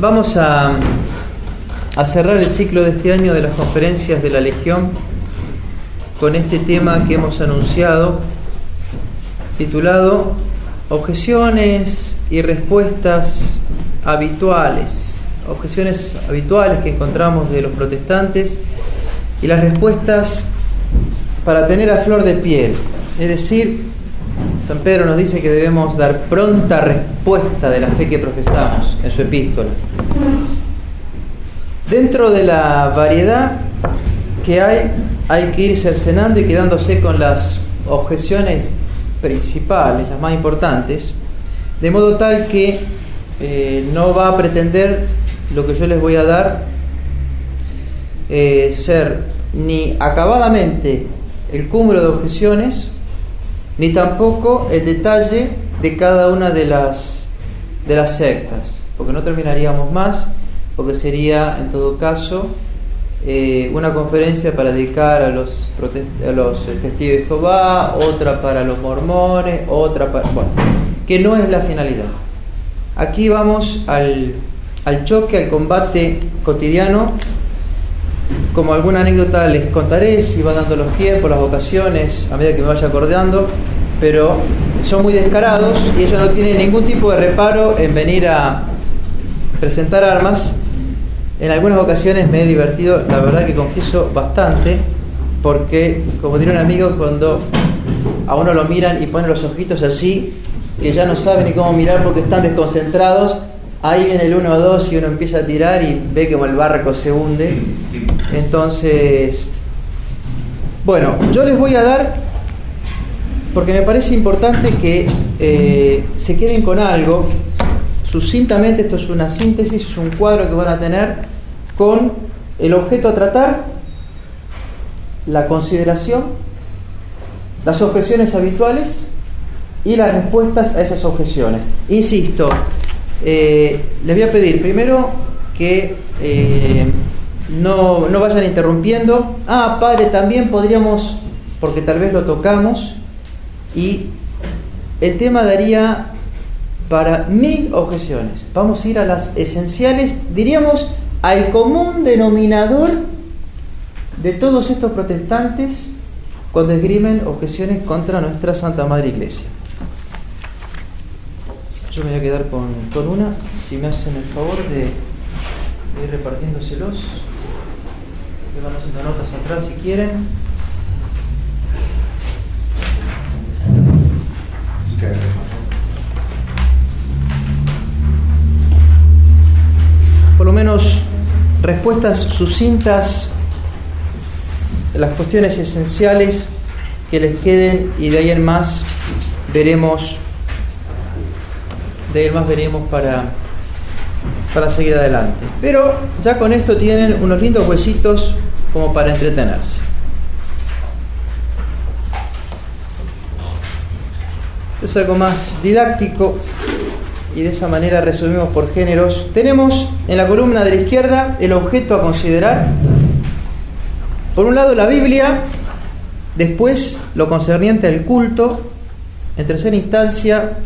Vamos a cerrar el ciclo de este año de las conferencias de la Legión con este tema que hemos anunciado, titulado Objeciones y respuestas habituales. Objeciones habituales que encontramos de los protestantes y las respuestas para tener a flor de piel. Es decir, San Pedro nos dice que debemos dar pronta respuesta de la fe que profesamos en su epístola. Dentro de la variedad que hay que ir cercenando y quedándose con las objeciones principales, las más importantes, de modo tal que no va a pretender lo que yo les voy a dar ser ni acabadamente el cúmulo de objeciones, ni tampoco el detalle de cada una de las sectas, porque no terminaríamos más, porque sería en todo caso una conferencia para dedicar a los testigos de Jehová, otra para los mormones, otra para... bueno, que no es la finalidad. Aquí vamos al choque, al combate cotidiano. Como alguna anécdota les contaré, si van dando los tiempos, las ocasiones, a medida que me vaya acordando, pero son muy descarados y ellos no tienen ningún tipo de reparo en venir a presentar armas. En algunas ocasiones me he divertido, la verdad que confieso, bastante, porque, como diría un amigo, cuando a uno lo miran y ponen los ojitos así, que ya no saben ni cómo mirar porque están desconcentrados, ahí viene el 1 o 2 y uno empieza a tirar y ve como el barco se hunde. Entonces, bueno, yo les voy a dar, porque me parece importante que se queden con algo, sucintamente. Esto es una síntesis, es un cuadro que van a tener con el objeto a tratar, la consideración, las objeciones habituales y las respuestas a esas objeciones. Insisto, les voy a pedir primero que no vayan interrumpiendo. Padre, también podríamos, porque tal vez lo tocamos, y el tema daría para 1000 objeciones. Vamos a ir a las esenciales, diríamos al común denominador de todos estos protestantes cuando esgrimen objeciones contra nuestra Santa Madre Iglesia. Yo me voy a quedar con una, si me hacen el favor de ir repartiéndoselos. Le van haciendo notas atrás si quieren. Por lo menos respuestas sucintas, las cuestiones esenciales que les queden, y de ahí en más veremos para seguir adelante. Pero ya con esto tienen unos lindos huesitos como para entretenerse. Es algo más didáctico y de esa manera resumimos por géneros. Tenemos en la columna de la izquierda el objeto a considerar. Por un lado la Biblia, después lo concerniente al culto, en tercera instancia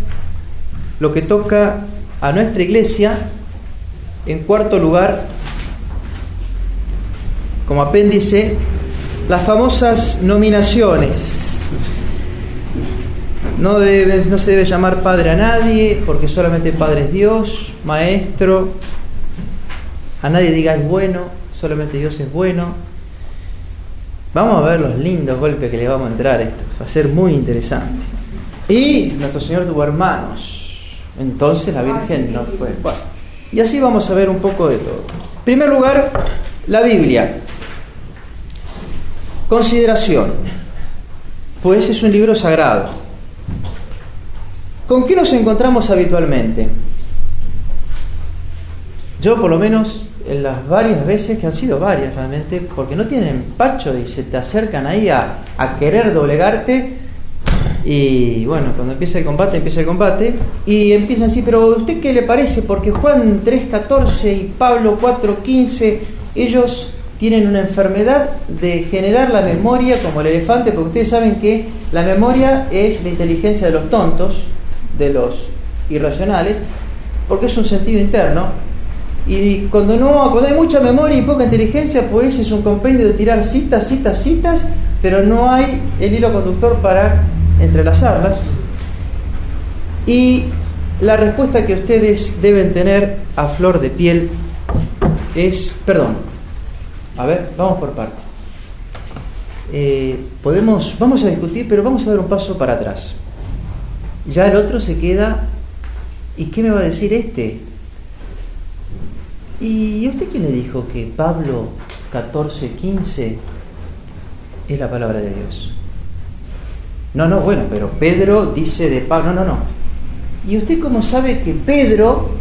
lo que toca a nuestra iglesia, en cuarto lugar, como apéndice, las famosas nominaciones. No se debe llamar padre a nadie, porque solamente padre es Dios, maestro. A nadie digáis bueno, solamente Dios es bueno. Vamos a ver los lindos golpes que le vamos a entrar a esto. Va a ser muy interesante. Y nuestro Señor tuvo hermanos. Entonces la Virgen no fue. Bueno, y así vamos a ver un poco de todo. En primer lugar, la Biblia. Consideración. Pues es un libro sagrado. ¿Con qué nos encontramos habitualmente? Yo, por lo menos, en las varias veces, que han sido varias realmente, porque no tienen empacho y se te acercan ahí a querer doblegarte, y bueno, cuando empieza el combate, y empiezan así, pero ¿a usted qué le parece? Porque Juan 3:14 y Pablo 4:15, ellos tienen una enfermedad de generar la memoria como el elefante, porque ustedes saben que la memoria es la inteligencia de los tontos, de los irracionales, porque es un sentido interno. y cuando hay mucha memoria y poca inteligencia, pues es un compendio de tirar citas, pero no hay el hilo conductor para entrelazarlas. Y la respuesta que ustedes deben tener a flor de piel es, vamos por parte. Vamos a discutir, pero vamos a dar un paso para atrás. Ya el otro se queda, ¿y qué me va a decir este? ¿Y usted quién le dijo que Pablo 14:15 es la palabra de Dios? No, bueno, pero Pedro dice de Pablo, no. ¿Y usted cómo sabe que Pedro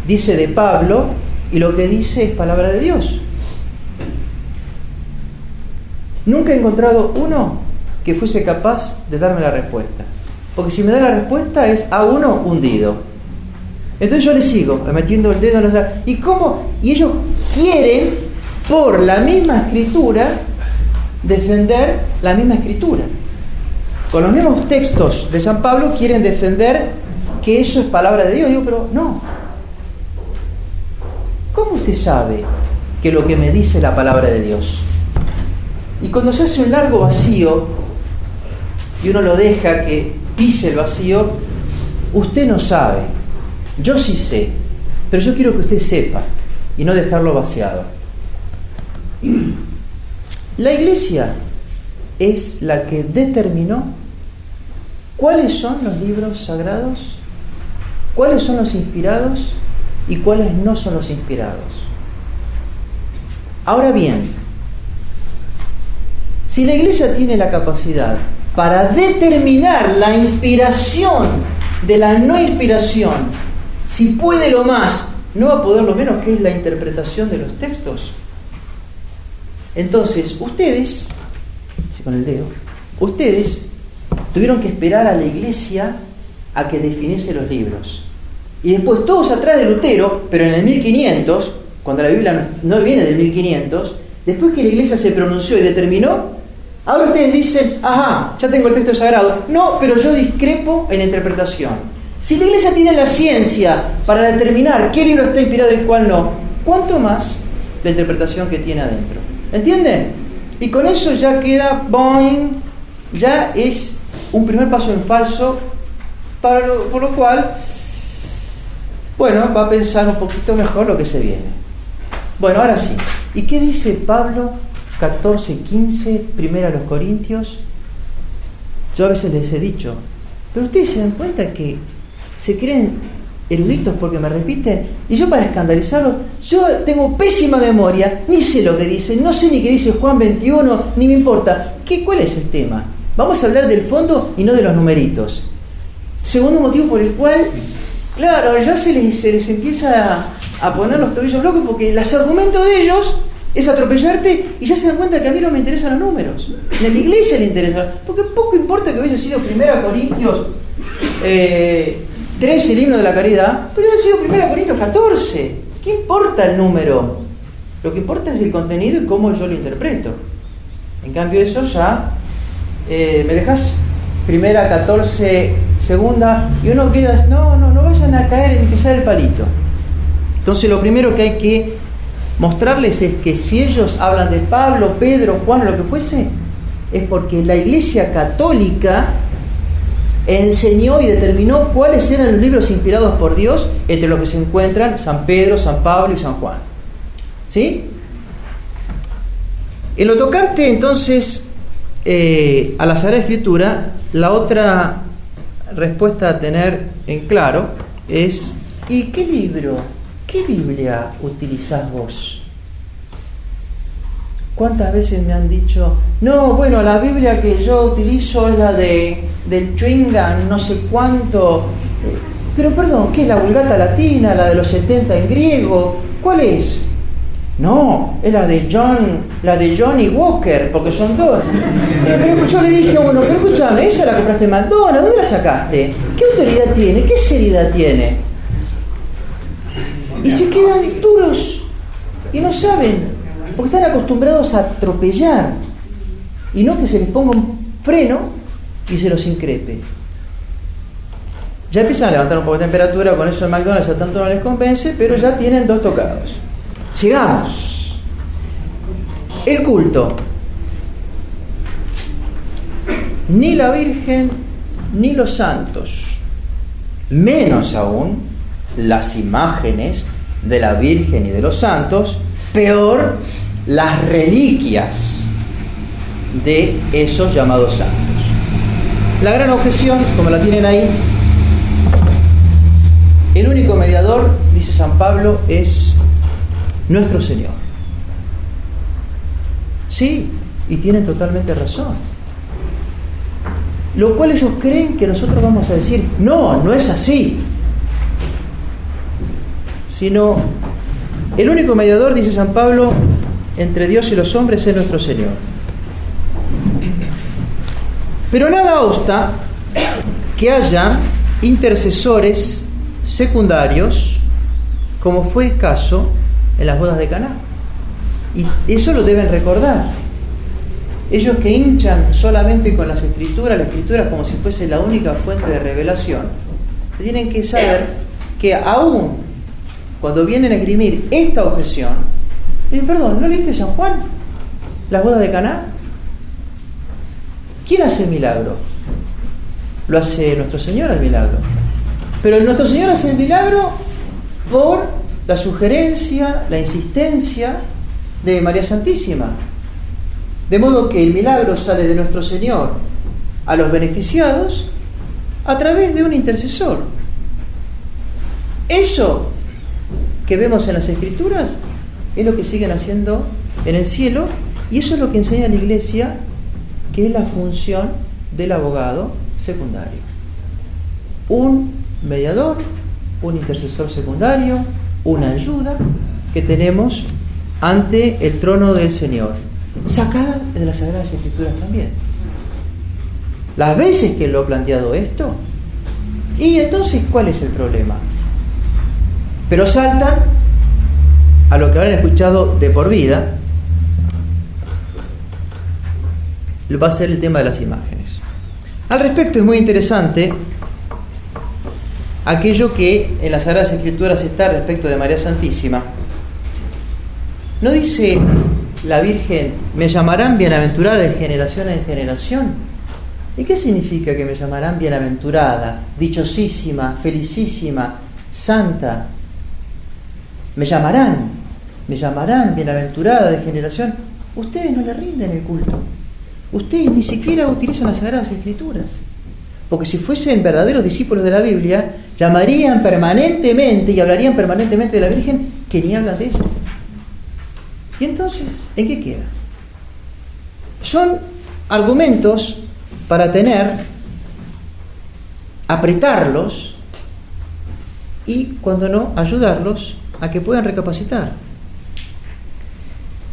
dice de Pablo y lo que dice es palabra de Dios? Nunca he encontrado uno que fuese capaz de darme la respuesta. Porque si me da la respuesta es a uno hundido. Entonces yo le sigo metiendo el dedo en la... ¿Y cómo? Y ellos quieren, por la misma escritura, defender la misma escritura. Con los mismos textos de San Pablo quieren defender que eso es palabra de Dios. Digo, pero no. ¿Cómo usted sabe que lo que me dice es la palabra de Dios? Y cuando se hace un largo vacío y uno lo deja que pise el vacío, usted no sabe. Yo sí sé, pero yo quiero que usted sepa y no dejarlo vaciado. La Iglesia es la que determinó cuáles son los libros sagrados, cuáles son los inspirados y cuáles no son los inspirados. Ahora bien, si la Iglesia tiene la capacidad para determinar la inspiración de la no inspiración, si puede lo más, ¿no va a poder lo menos, que es la interpretación de los textos? Entonces, ustedes tuvieron que esperar a la Iglesia a que definiese los libros. Y después todos atrás de Lutero, pero en el 1500, cuando la Biblia no viene del 1500, después que la Iglesia se pronunció y determinó, ahora ustedes dicen, ajá, ya tengo el texto sagrado. No, pero yo discrepo en la interpretación. Si la Iglesia tiene la ciencia para determinar qué libro está inspirado y cuál no, ¿cuánto más la interpretación que tiene adentro? ¿Entienden? Y con eso ya queda, boing, ya es un primer paso en falso, por lo cual, bueno, va a pensar un poquito mejor lo que se viene. Bueno, ahora sí. ¿Y qué dice Pablo 14:15, primera a los Corintios? Yo a veces les he dicho, pero ustedes se dan cuenta que se creen eruditos porque me repiten, y yo para escandalizarlos, yo tengo pésima memoria, ni sé lo que dice, no sé ni qué dice Juan 21, ni me importa. ¿Cuál es el tema? Vamos a hablar del fondo y no de los numeritos. Segundo motivo por el cual, claro, ya se les empieza a poner los tobillos locos, porque los argumentos de ellos es atropellarte y ya se dan cuenta que a mí no me interesan los números, ni a la Iglesia le interesa, porque poco importa que hubiese sido 1 Corintios 13, el himno de la caridad, pero ha sido 1 Corintios 14. ¿Qué importa el número? Lo que importa es el contenido y cómo yo lo interpreto. En cambio eso ya, ¿me dejas? 1 14, segunda, y uno queda, no vayan a caer en pisar el palito. Entonces lo primero que hay que mostrarles es que si ellos hablan de Pablo, Pedro, Juan o lo que fuese, es porque la Iglesia Católica enseñó y determinó cuáles eran los libros inspirados por Dios, entre los que se encuentran San Pedro, San Pablo y San Juan. ¿Sí? En lo tocante entonces a la Sagrada Escritura, la otra respuesta a tener en claro es: ¿y qué libro, qué Biblia utilizás vos? ¿Cuántas veces me han dicho, no, bueno, la Biblia que yo utilizo es la del Chewingham, no sé cuánto? Pero perdón, ¿qué es la Vulgata Latina, la de los 70 en griego? ¿Cuál es? No, es la de Johnny Walker, porque son dos. Pero yo le dije, bueno, pero escúchame, esa la compraste en McDonald's, ¿dónde la sacaste? ¿Qué autoridad tiene? ¿Qué seriedad tiene? Y se quedan duros y no saben, porque están acostumbrados a atropellar y no que se les ponga un freno y se los increpe. Ya empiezan a levantar un poco de temperatura, con eso de McDonald's ya tanto no les convence, pero ya tienen 2 tocados. Sigamos. El culto. Ni la Virgen ni los santos, menos aún las imágenes de la Virgen y de los santos, peor las reliquias de esos llamados santos. La gran objeción, como la tienen ahí, el único mediador, dice San Pablo, es nuestro Señor. Sí, y tienen totalmente razón. Lo cual ellos creen que nosotros vamos a decir, no, no es así. Sino, el único mediador, dice San Pablo, entre Dios y los hombres es nuestro Señor. Pero nada obsta que haya intercesores secundarios, como fue el caso en las bodas de Caná. Y eso lo deben recordar. Ellos que hinchan solamente con las escrituras, la escritura es como si fuese la única fuente de revelación, tienen que saber que aún cuando vienen a esgrimir esta objeción, dicen, perdón, ¿no leíste San Juan? ¿Las bodas de Caná? ¿Quién hace el milagro? Lo hace nuestro Señor el milagro. Pero nuestro Señor hace el milagro por la sugerencia, la insistencia de María Santísima. De modo que el milagro sale de nuestro Señor a los beneficiados a través de un intercesor. Eso que vemos en las Escrituras es lo que siguen haciendo en el cielo, y eso es lo que enseña la Iglesia, que es la función del abogado secundario. Un mediador, un intercesor secundario, una ayuda que tenemos ante el trono del Señor, sacada de las Sagradas Escrituras también. Las veces que lo he planteado esto, y entonces, ¿cuál es el problema? Pero saltan a lo que habrán escuchado de por vida, va a ser el tema de las imágenes. Al respecto es muy interesante aquello que en las Sagradas Escrituras está respecto de María Santísima. ¿No dice la Virgen, me llamarán bienaventurada de generación en generación? ¿Y qué significa que me llamarán bienaventurada, dichosísima, felicísima, santa? Me llamarán bienaventurada de generación. Ustedes no le rinden el culto. Ustedes ni siquiera utilizan las Sagradas Escrituras. Porque si fuesen verdaderos discípulos de la Biblia, llamarían permanentemente y hablarían permanentemente de la Virgen, que ni hablan de ella. ¿Y entonces en qué queda? Son argumentos para apretarlos y, cuando no, ayudarlos a que puedan recapacitar.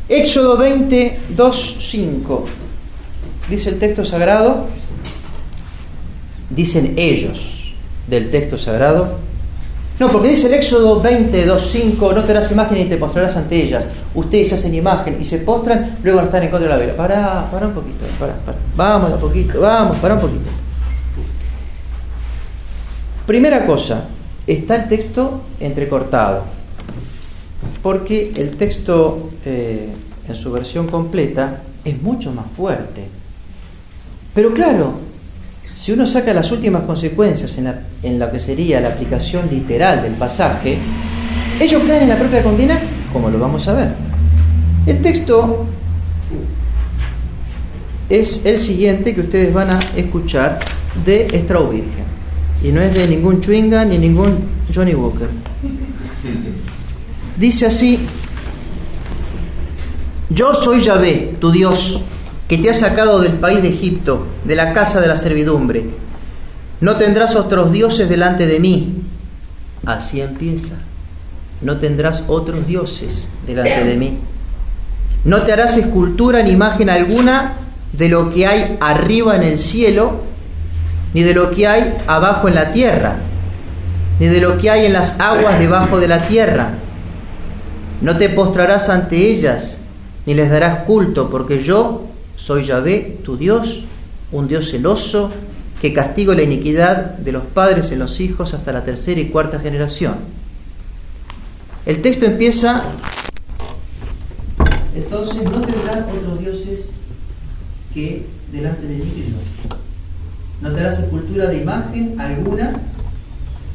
Éxodo 20, 2, 5. Dice el texto sagrado, dicen ellos del texto sagrado. No, porque dice el Éxodo 20, 2, 5, no te harás imagen ni te postrarás ante ellas. Ustedes hacen imagen y se postran, luego no están en contra de la vela. Para un poquito, para. Vamos un poquito, para un poquito. Primera cosa, está el texto entrecortado, porque el texto en su versión completa es mucho más fuerte. Pero claro, si uno saca las últimas consecuencias en lo que sería la aplicación literal del pasaje, ellos caen en la propia condena, como lo vamos a ver. El texto es el siguiente que ustedes van a escuchar de Strauss Virgen, y no es de ningún Chewinga ni ningún Johnny Walker. Dice así: yo soy Yahvé, tu Dios, que te ha sacado del país de Egipto, de la casa de la servidumbre. No tendrás otros dioses delante de mí. Así empieza. No tendrás otros dioses delante de mí. No te harás escultura ni imagen alguna de lo que hay arriba en el cielo, ni de lo que hay abajo en la tierra, ni de lo que hay en las aguas debajo de la tierra. No te postrarás ante ellas, ni les darás culto, porque yo soy Yahvé, tu Dios, un Dios celoso, que castigo la iniquidad de los padres en los hijos hasta la tercera y cuarta generación. El texto empieza: entonces no tendrán otros dioses que delante de mí Dios. No te hará sepultura de imagen alguna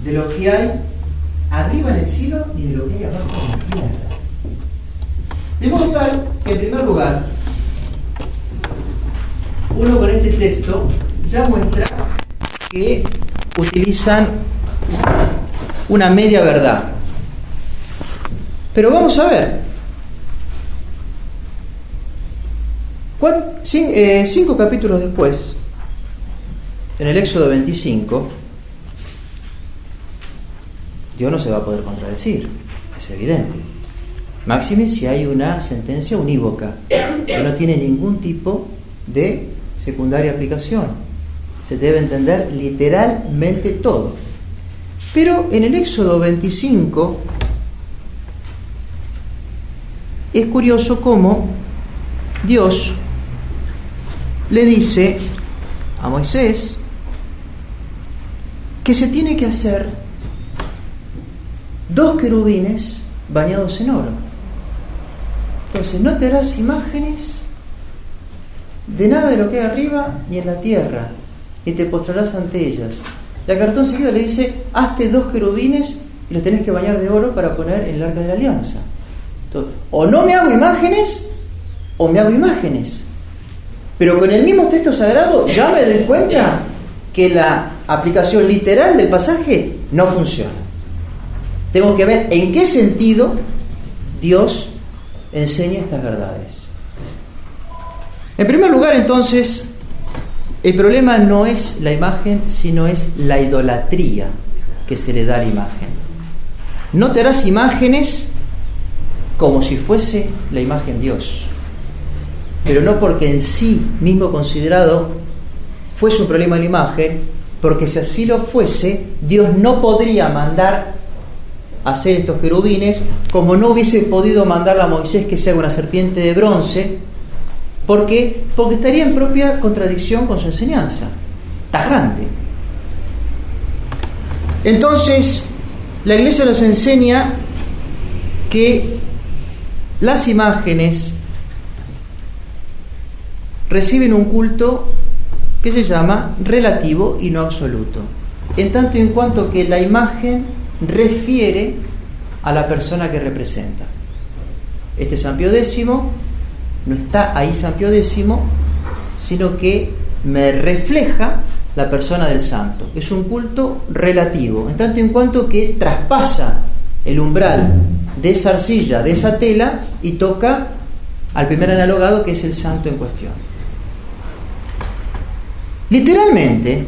de lo que hay arriba en el cielo ni de lo que hay abajo en la tierra. De modo tal que, en primer lugar, uno con este texto ya muestra que utilizan una media verdad. Pero vamos a ver. 5 capítulos después, en el Éxodo 25, Dios no se va a poder contradecir, es evidente. Máxime si hay una sentencia unívoca que no tiene ningún tipo de secundaria aplicación. Se debe entender literalmente todo. Pero en el Éxodo 25 es curioso cómo Dios le dice a Moisés que se tiene que hacer 2 querubines bañados en oro. Entonces, no te harás imágenes de nada de lo que hay arriba ni en la tierra, y te postrarás ante ellas. Y a cartón seguido le dice: hazte 2 querubines y los tenés que bañar de oro para poner en el arca de la alianza. Entonces, o no me hago imágenes o me hago imágenes. Pero con el mismo texto sagrado ya me doy cuenta que la aplicación literal del pasaje no funciona. Tengo que ver en qué sentido Dios enseña estas verdades. En primer lugar, entonces, el problema no es la imagen, sino es la idolatría que se le da a la imagen. No te harás imágenes como si fuese la imagen Dios, pero no porque en sí mismo considerado fuese un problema de la imagen, porque si así lo fuese, Dios no podría mandar hacer estos querubines, como no hubiese podido mandarle a Moisés que se haga una serpiente de bronce. ¿Por qué? Porque estaría en propia contradicción con su enseñanza, tajante. Entonces, la Iglesia nos enseña que las imágenes reciben un culto que se llama relativo y no absoluto, en tanto y en cuanto que la imagen refiere a la persona que representa. Este San Pío X no está ahí San Pío X, sino que me refleja la persona del santo. Es un culto relativo, en tanto y en cuanto que traspasa el umbral de esa arcilla, de esa tela, y toca al primer analogado, que es el santo en cuestión. Literalmente,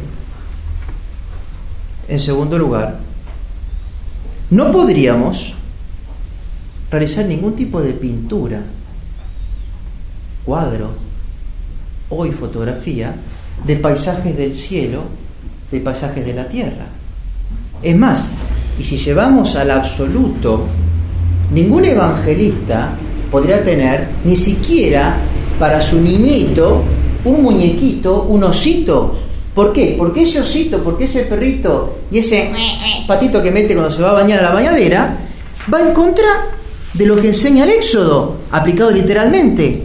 en segundo lugar, no podríamos realizar ningún tipo de pintura, cuadro o fotografía de paisajes del cielo, de paisajes de la tierra. Es más, y si llevamos al absoluto, ningún evangelista podría tener ni siquiera para su niñito un muñequito, un osito. ¿Por qué? Porque ese osito, porque ese perrito y ese patito que mete cuando se va a bañar a la bañadera va en contra de lo que enseña el Éxodo, aplicado literalmente.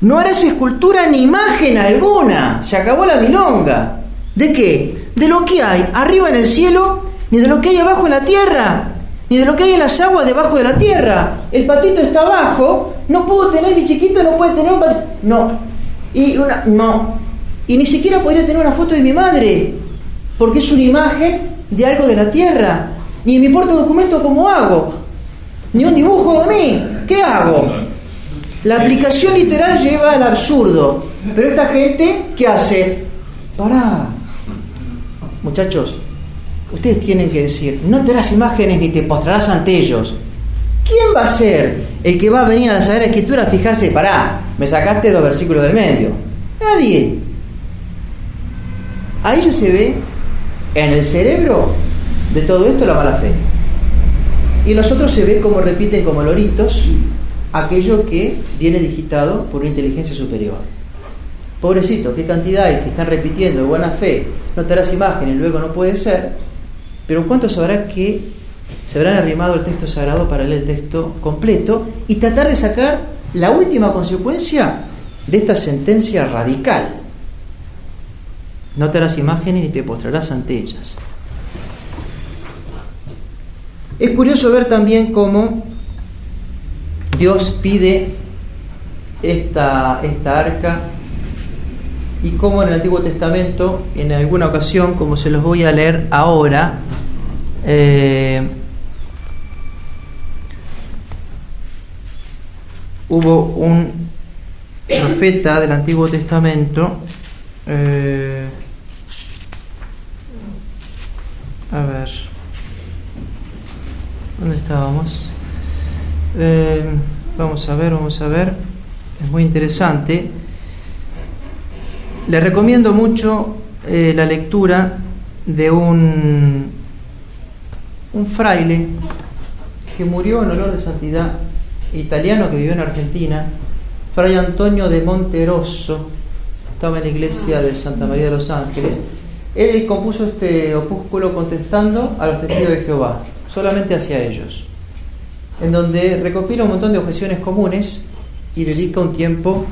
No harás escultura ni imagen alguna. Se acabó la milonga. ¿De qué? De lo que hay arriba en el cielo, ni de lo que hay abajo en la tierra, ni de lo que hay en las aguas debajo de la tierra. El patito está abajo. No puedo tener, mi chiquito no puede tener un patito. No. Y ni siquiera podría tener una foto de mi madre, porque es una imagen de algo de la tierra. Ni en mi portadocumento, ¿cómo hago? Ni un dibujo de mí. ¿Qué hago? La aplicación literal lleva al absurdo. Pero esta gente, ¿qué hace? Pará. Muchachos, ustedes tienen que decir: no te harás imágenes ni te postrarás ante ellos. ¿Quién va a ser el que va a venir a la Sagrada Escritura a fijarse? Pará, me sacaste 2 versículos del medio. Nadie. Ahí ya se ve en el cerebro de todo esto la mala fe. Y en los otros se ve cómo repiten como loritos aquello que viene digitado por una inteligencia superior. pobrecito, qué cantidad hay que están repitiendo de buena fe, no te harás imagen y luego no puede ser, pero ¿cuántos sabrá que se habrán arrimado el texto sagrado para leer el texto completo y tratar de sacar la última consecuencia de esta sentencia radical? No te harás imágenes ni te postrarás ante ellas. Es curioso ver también cómo Dios pide esta arca y cómo en el Antiguo Testamento, en alguna ocasión, como se los voy a leer ahora, hubo un profeta del Antiguo Testamento, a ver, ¿dónde estábamos? Vamos a ver, es muy interesante. Les recomiendo mucho la lectura de un fraile que murió en olor de santidad, italiano que vivió en Argentina, Fray Antonio de Monterosso, estaba en la iglesia de Santa María de los Ángeles. Él compuso este opúsculo contestando a los testigos de Jehová, solamente hacia ellos, en donde recopila un montón de objeciones comunes y dedica un tiempo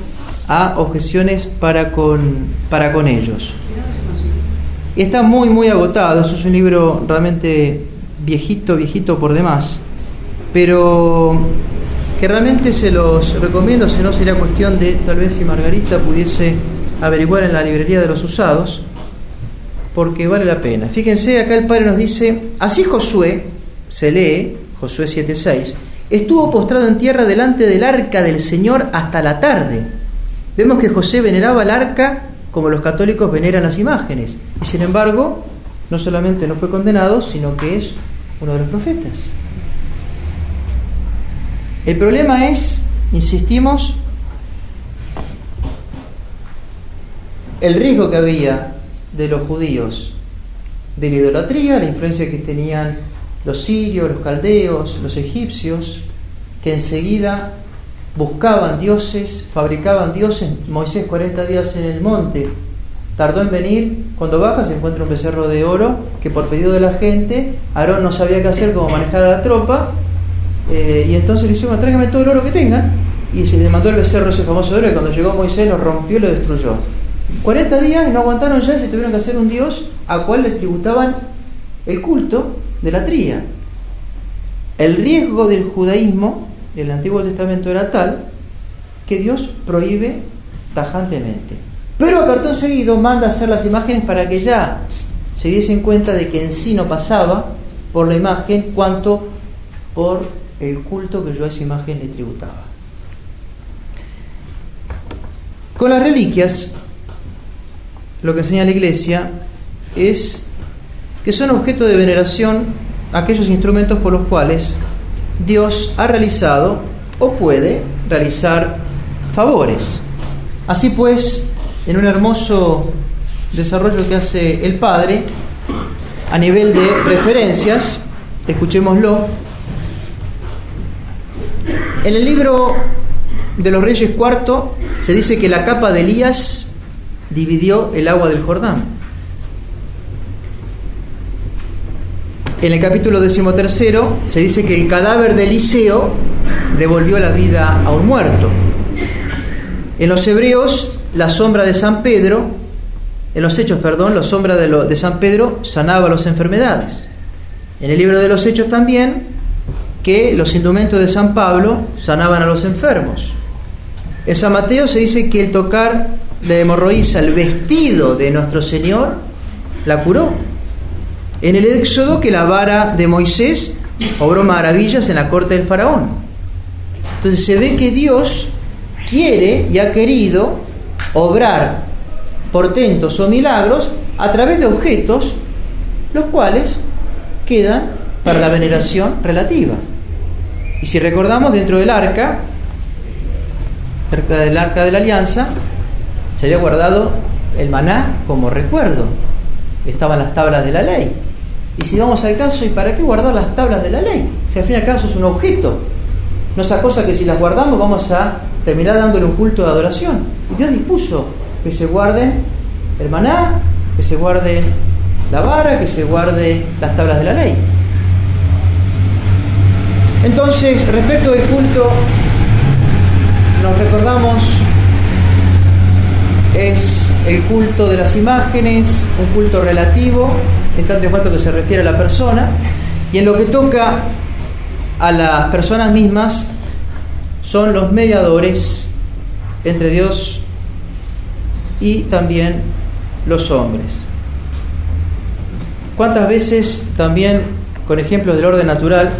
a objeciones para con ellos. Y está muy muy agotado. Eso es un libro realmente viejito por demás, pero que realmente se los recomiendo. Si no, sería cuestión de tal vez si Margarita pudiese averiguar en la librería de los usados, porque vale la pena. Fíjense, acá el Padre nos dice: así Josué, se lee Josué 7:6, estuvo postrado en tierra delante del arca del Señor hasta la tarde. Vemos que José veneraba el arca como los católicos veneran las imágenes, y sin embargo no solamente no fue condenado, sino que es uno de los profetas. El problema es, insistimos, el riesgo que había de los judíos de la idolatría, la influencia que tenían los sirios, los caldeos, los egipcios, que enseguida buscaban dioses, fabricaban dioses. Moisés 40 días en el monte tardó en venir. Cuando baja se encuentra un becerro de oro que por pedido de la gente, Aarón no sabía qué hacer, cómo manejar a la tropa, y entonces le dijeron: tráigame todo el oro que tengan, y se le mandó el becerro, ese famoso oro, y cuando llegó Moisés lo rompió y lo destruyó. 40 días y no aguantaron ya, y se tuvieron que hacer un dios al cual le tributaban el culto de la tría. El riesgo del judaísmo del Antiguo Testamento era tal que Dios prohíbe tajantemente, pero a cartón seguido manda a hacer las imágenes para que ya se diesen cuenta de que en sí no pasaba por la imagen cuanto por el culto que yo a esa imagen le tributaba. Con las reliquias, lo que enseña la Iglesia es que son objeto de veneración aquellos instrumentos por los cuales Dios ha realizado o puede realizar favores. Así pues, en un hermoso desarrollo que hace el Padre a nivel de referencias, escuchémoslo. En el libro de los Reyes IV se dice que la capa de Elías dividió el agua del Jordán. En el capítulo 13 se dice que el cadáver de Eliseo devolvió la vida a un muerto. En los Hebreos, la sombra de San Pedro, en los Hechos, la sombra de San Pedro sanaba las enfermedades. En el libro de los Hechos también, que los indumentos de San Pablo sanaban a los enfermos. En San Mateo se dice que el tocar la hemorroísa, el vestido de nuestro Señor, la curó. En el Éxodo, que la vara de Moisés obró maravillas en la corte del faraón. Entonces se ve que Dios quiere y ha querido obrar portentos o milagros a través de objetos, los cuales quedan para la veneración relativa. Y si recordamos, dentro del arca, cerca del arca de la alianza, se había guardado el maná como recuerdo. Estaban las tablas de la ley. Y si vamos al caso, ¿y para qué guardar las tablas de la ley? Si al fin y al cabo es un objeto. No esa cosa que si las guardamos vamos a terminar dándole un culto de adoración. Y Dios dispuso que se guarden el maná, que se guarden la vara, que se guarden las tablas de la ley. Entonces, respecto del culto, nos recordamos, es el culto de las imágenes, un culto relativo, en tanto en cuanto que se refiere a la persona, y en lo que toca a las personas mismas, son los mediadores entre Dios y también los hombres. ¿Cuántas veces también, con ejemplos del orden natural,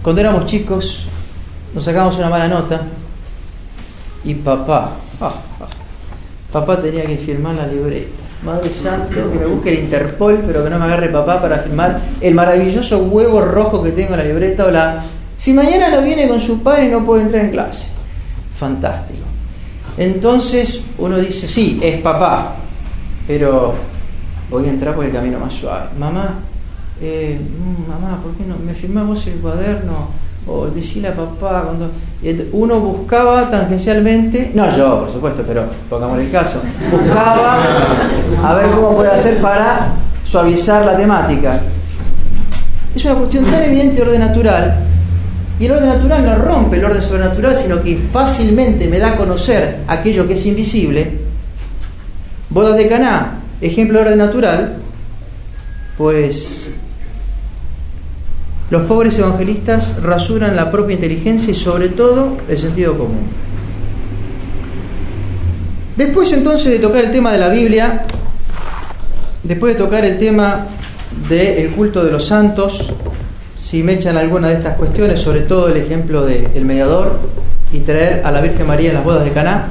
cuando éramos chicos, nos sacamos una mala nota y papá tenía que firmar la libreta? Madre Santo, que me busque el Interpol, pero que no me agarre papá para firmar el maravilloso huevo rojo que tengo en la libreta, o si mañana no viene con su padre y no puede entrar en clase. Fantástico. Entonces uno dice, sí, es papá, pero voy a entrar por el camino más suave. Mamá, ¿por qué no me firmás vos el cuaderno? O decile a papá cuando... Uno buscaba tangencialmente, no yo por supuesto, pero pongamos el caso, buscaba a ver cómo puede hacer para suavizar la temática. Es una cuestión tan evidente de orden natural, y el orden natural no rompe el orden sobrenatural, sino que fácilmente me da a conocer aquello que es invisible. Bodas de Caná, ejemplo de orden natural, pues los pobres evangelistas rasuran la propia inteligencia y sobre todo el sentido común. Después entonces de tocar el tema de la Biblia, después de tocar el tema del culto de los santos, si me echan alguna de estas cuestiones, sobre todo el ejemplo del mediador y traer a la Virgen María en las bodas de Caná,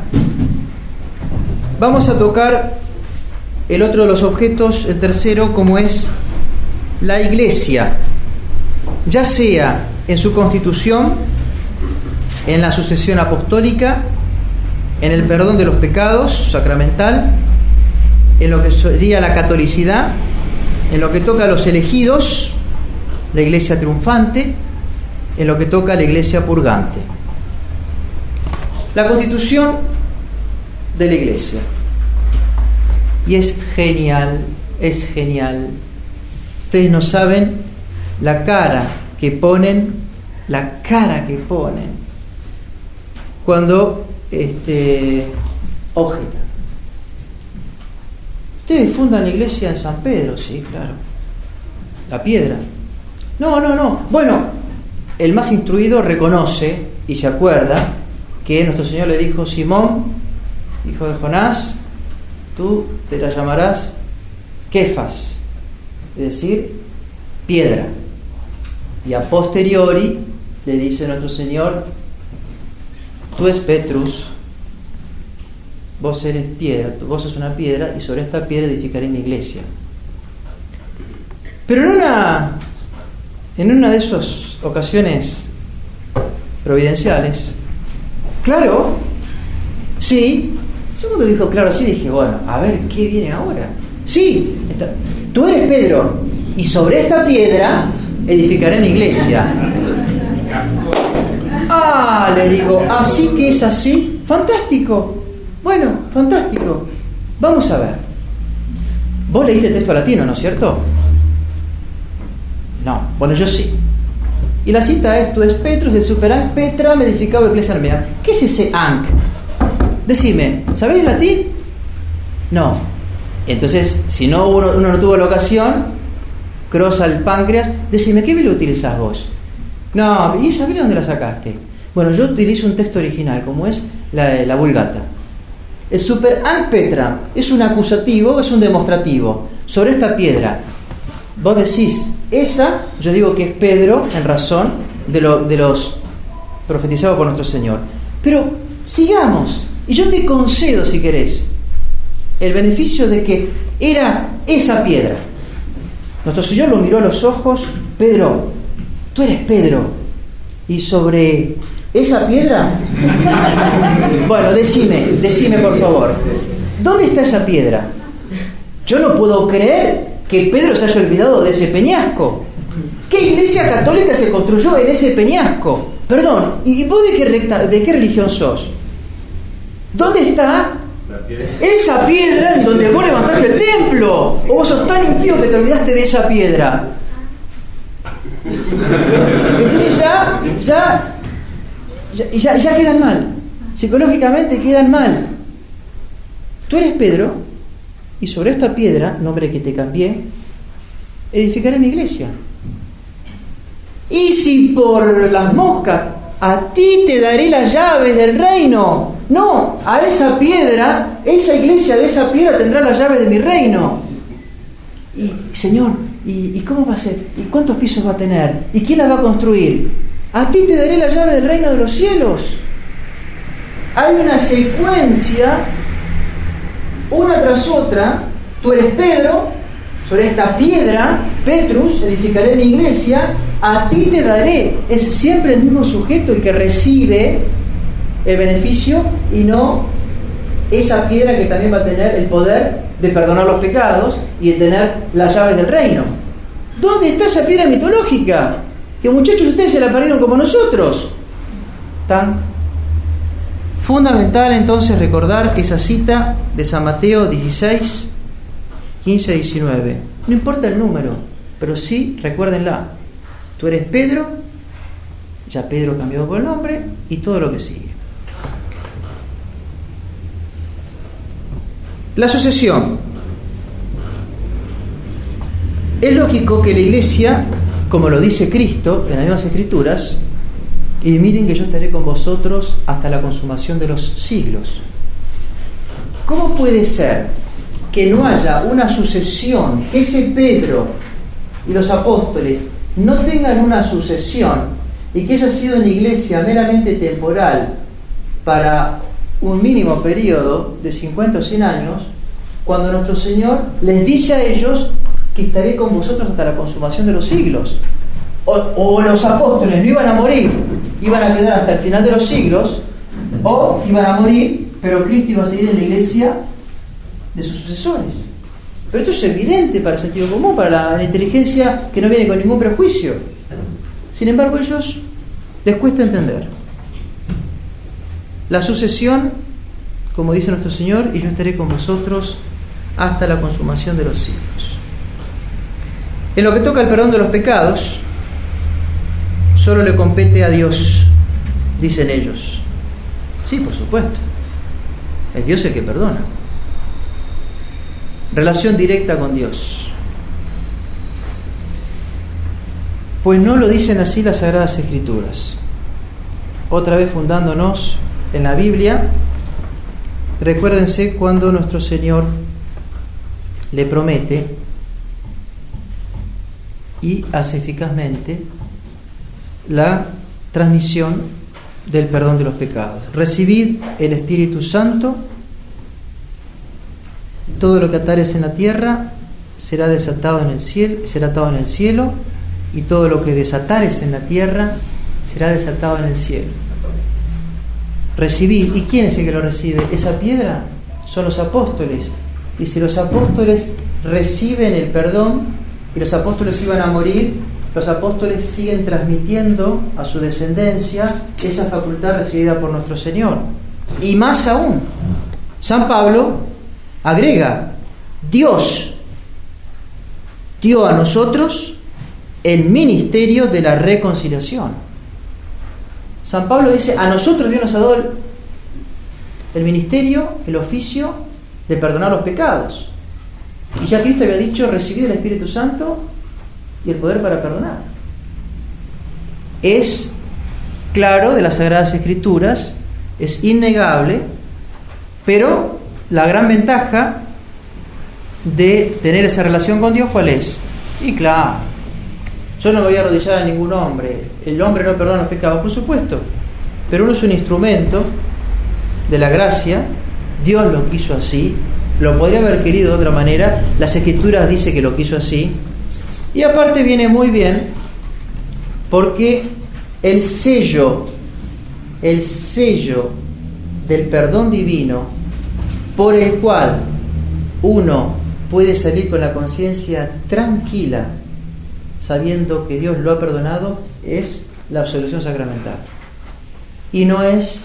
vamos a tocar el otro de los objetos, el tercero, como es la iglesia, ya sea en su constitución, en la sucesión apostólica, en el perdón de los pecados sacramental, en lo que sería la catolicidad, en lo que toca a los elegidos, la iglesia triunfante, en lo que toca a la iglesia purgante. La constitución de la iglesia. Y es genial. Ustedes no saben la cara que ponen cuando objetan. Ustedes fundan la iglesia en San Pedro, sí, claro. La piedra. No. Bueno, el más instruido reconoce y se acuerda que nuestro Señor le dijo: Simón, hijo de Jonás, tú te la llamarás Kefas, es decir, piedra. Y a posteriori le dice nuestro Señor: tú es Petrus, vos eres piedra, vos sos una piedra, y sobre esta piedra edificaré mi iglesia. Pero en una de esas ocasiones providenciales, claro, sí, segundo dijo claro, sí, dije, bueno, a ver, ¿qué viene ahora? Sí, tú eres Pedro, y sobre esta piedra edificaré mi iglesia. Le digo, así que es así, fantástico. Bueno, fantástico. Vamos a ver. Vos leíste el texto latino, ¿no es cierto? No, bueno, yo sí. Y la cita es: tú es Petrus, el superanc Petra, me edificado ecclesia mea. ¿Qué es ese anc? Decime, ¿sabéis el latín? No. Entonces, si no uno no tuvo la ocasión, crosa el páncreas, decime, ¿qué Biblia utilizás vos? No, ¿y esa Biblia dónde la sacaste? Bueno, yo utilizo un texto original, como es la Vulgata. El superanc Petra es un acusativo, es un demostrativo. Sobre esta piedra, vos decís, esa, yo digo que es Pedro, en razón de los profetizados por nuestro Señor. Pero sigamos, y yo te concedo, si querés, el beneficio de que era esa piedra. Nuestro Señor lo miró a los ojos: Pedro, tú eres Pedro, y sobre esa piedra, bueno, decime por favor, ¿dónde está esa piedra? Yo no puedo creer que Pedro se haya olvidado de ese peñasco. ¿Qué iglesia católica se construyó en ese peñasco? Perdón, ¿y vos de qué religión sos? ¿Dónde está Esa piedra en donde vos levantaste el templo. O vos sos tan impío que te olvidaste de esa piedra. Entonces ya quedan mal. Psicológicamente quedan mal. Tú eres Pedro, y sobre esta piedra, nombre que te cambié, edificaré mi iglesia. Y si por las moscas, a ti te daré las llaves del reino. No, a esa piedra, esa iglesia de esa piedra tendrá las llaves de mi reino. Y Señor, ¿y cómo va a ser? ¿Y cuántos pisos va a tener? ¿Y quién la va a construir? A ti te daré la llave del reino de los cielos. Hay una secuencia, una tras otra. Tú eres Pedro, sobre esta piedra, Petrus, edificaré mi iglesia, a ti te daré. Es siempre el mismo sujeto el que recibe el beneficio y no esa piedra que también va a tener el poder de perdonar los pecados y de tener las llaves del reino. ¿Dónde está esa piedra mitológica? Que muchachos ustedes se la perdieron como nosotros. Tan fundamental entonces recordar esa cita de San Mateo 16, 15, 19. No importa el número, pero sí recuérdenla. Tú eres Pedro, ya Pedro cambiado por el nombre, y todo lo que sigue. La sucesión. Es lógico que la iglesia, como lo dice Cristo en las mismas Escrituras, y miren que yo estaré con vosotros hasta la consumación de los siglos. ¿Cómo puede ser que no haya una sucesión? Ese Pedro y los apóstoles no tengan una sucesión y que haya sido una iglesia meramente temporal para un mínimo periodo de 50 o 100 años, cuando nuestro Señor les dice a ellos que estaré con vosotros hasta la consumación de los siglos. O los apóstoles no iban a morir, iban a quedar hasta el final de los siglos, o iban a morir, pero Cristo iba a seguir en la iglesia de sus sucesores. Pero esto es evidente para el sentido común, para la inteligencia que no viene con ningún prejuicio. Sin embargo, a ellos les cuesta entender. La sucesión, como dice nuestro Señor, y yo estaré con vosotros hasta la consumación de los siglos. En lo que toca al perdón de los pecados, solo le compete a Dios, dicen ellos. Sí, por supuesto. Es Dios el que perdona. Relación directa con Dios. Pues no lo dicen así las Sagradas Escrituras. Otra vez fundándonos en la Biblia, recuérdense cuando nuestro Señor le promete y hace eficazmente la transmisión del perdón de los pecados. Recibid el Espíritu Santo, todo lo que atares en la tierra será desatado en el cielo, será atado en el cielo, y todo lo que desatares en la tierra será desatado en el cielo. Recibid. ¿Y quién es el que lo recibe? Esa piedra son los apóstoles. Y si los apóstoles reciben el perdón y los apóstoles iban a morir, los apóstoles siguen transmitiendo a su descendencia esa facultad recibida por nuestro Señor. Y más aún, San Pablo agrega: Dios dio a nosotros el ministerio de la reconciliación. San Pablo dice: a nosotros Dios nos ha dado el ministerio, el oficio de perdonar los pecados. Y ya Cristo había dicho: recibid el Espíritu Santo y el poder para perdonar. Es claro de las Sagradas Escrituras, es innegable, pero la gran ventaja de tener esa relación con Dios, ¿cuál es? Y claro, yo no me voy a arrodillar a ningún hombre, el hombre no perdona los pecados, por supuesto, pero uno es un instrumento de la gracia. Dios lo quiso así, lo podría haber querido de otra manera, las Escrituras dicen que lo quiso así, y aparte viene muy bien porque el sello del perdón divino, por el cual uno puede salir con la conciencia tranquila sabiendo que Dios lo ha perdonado, es la absolución sacramental, y no es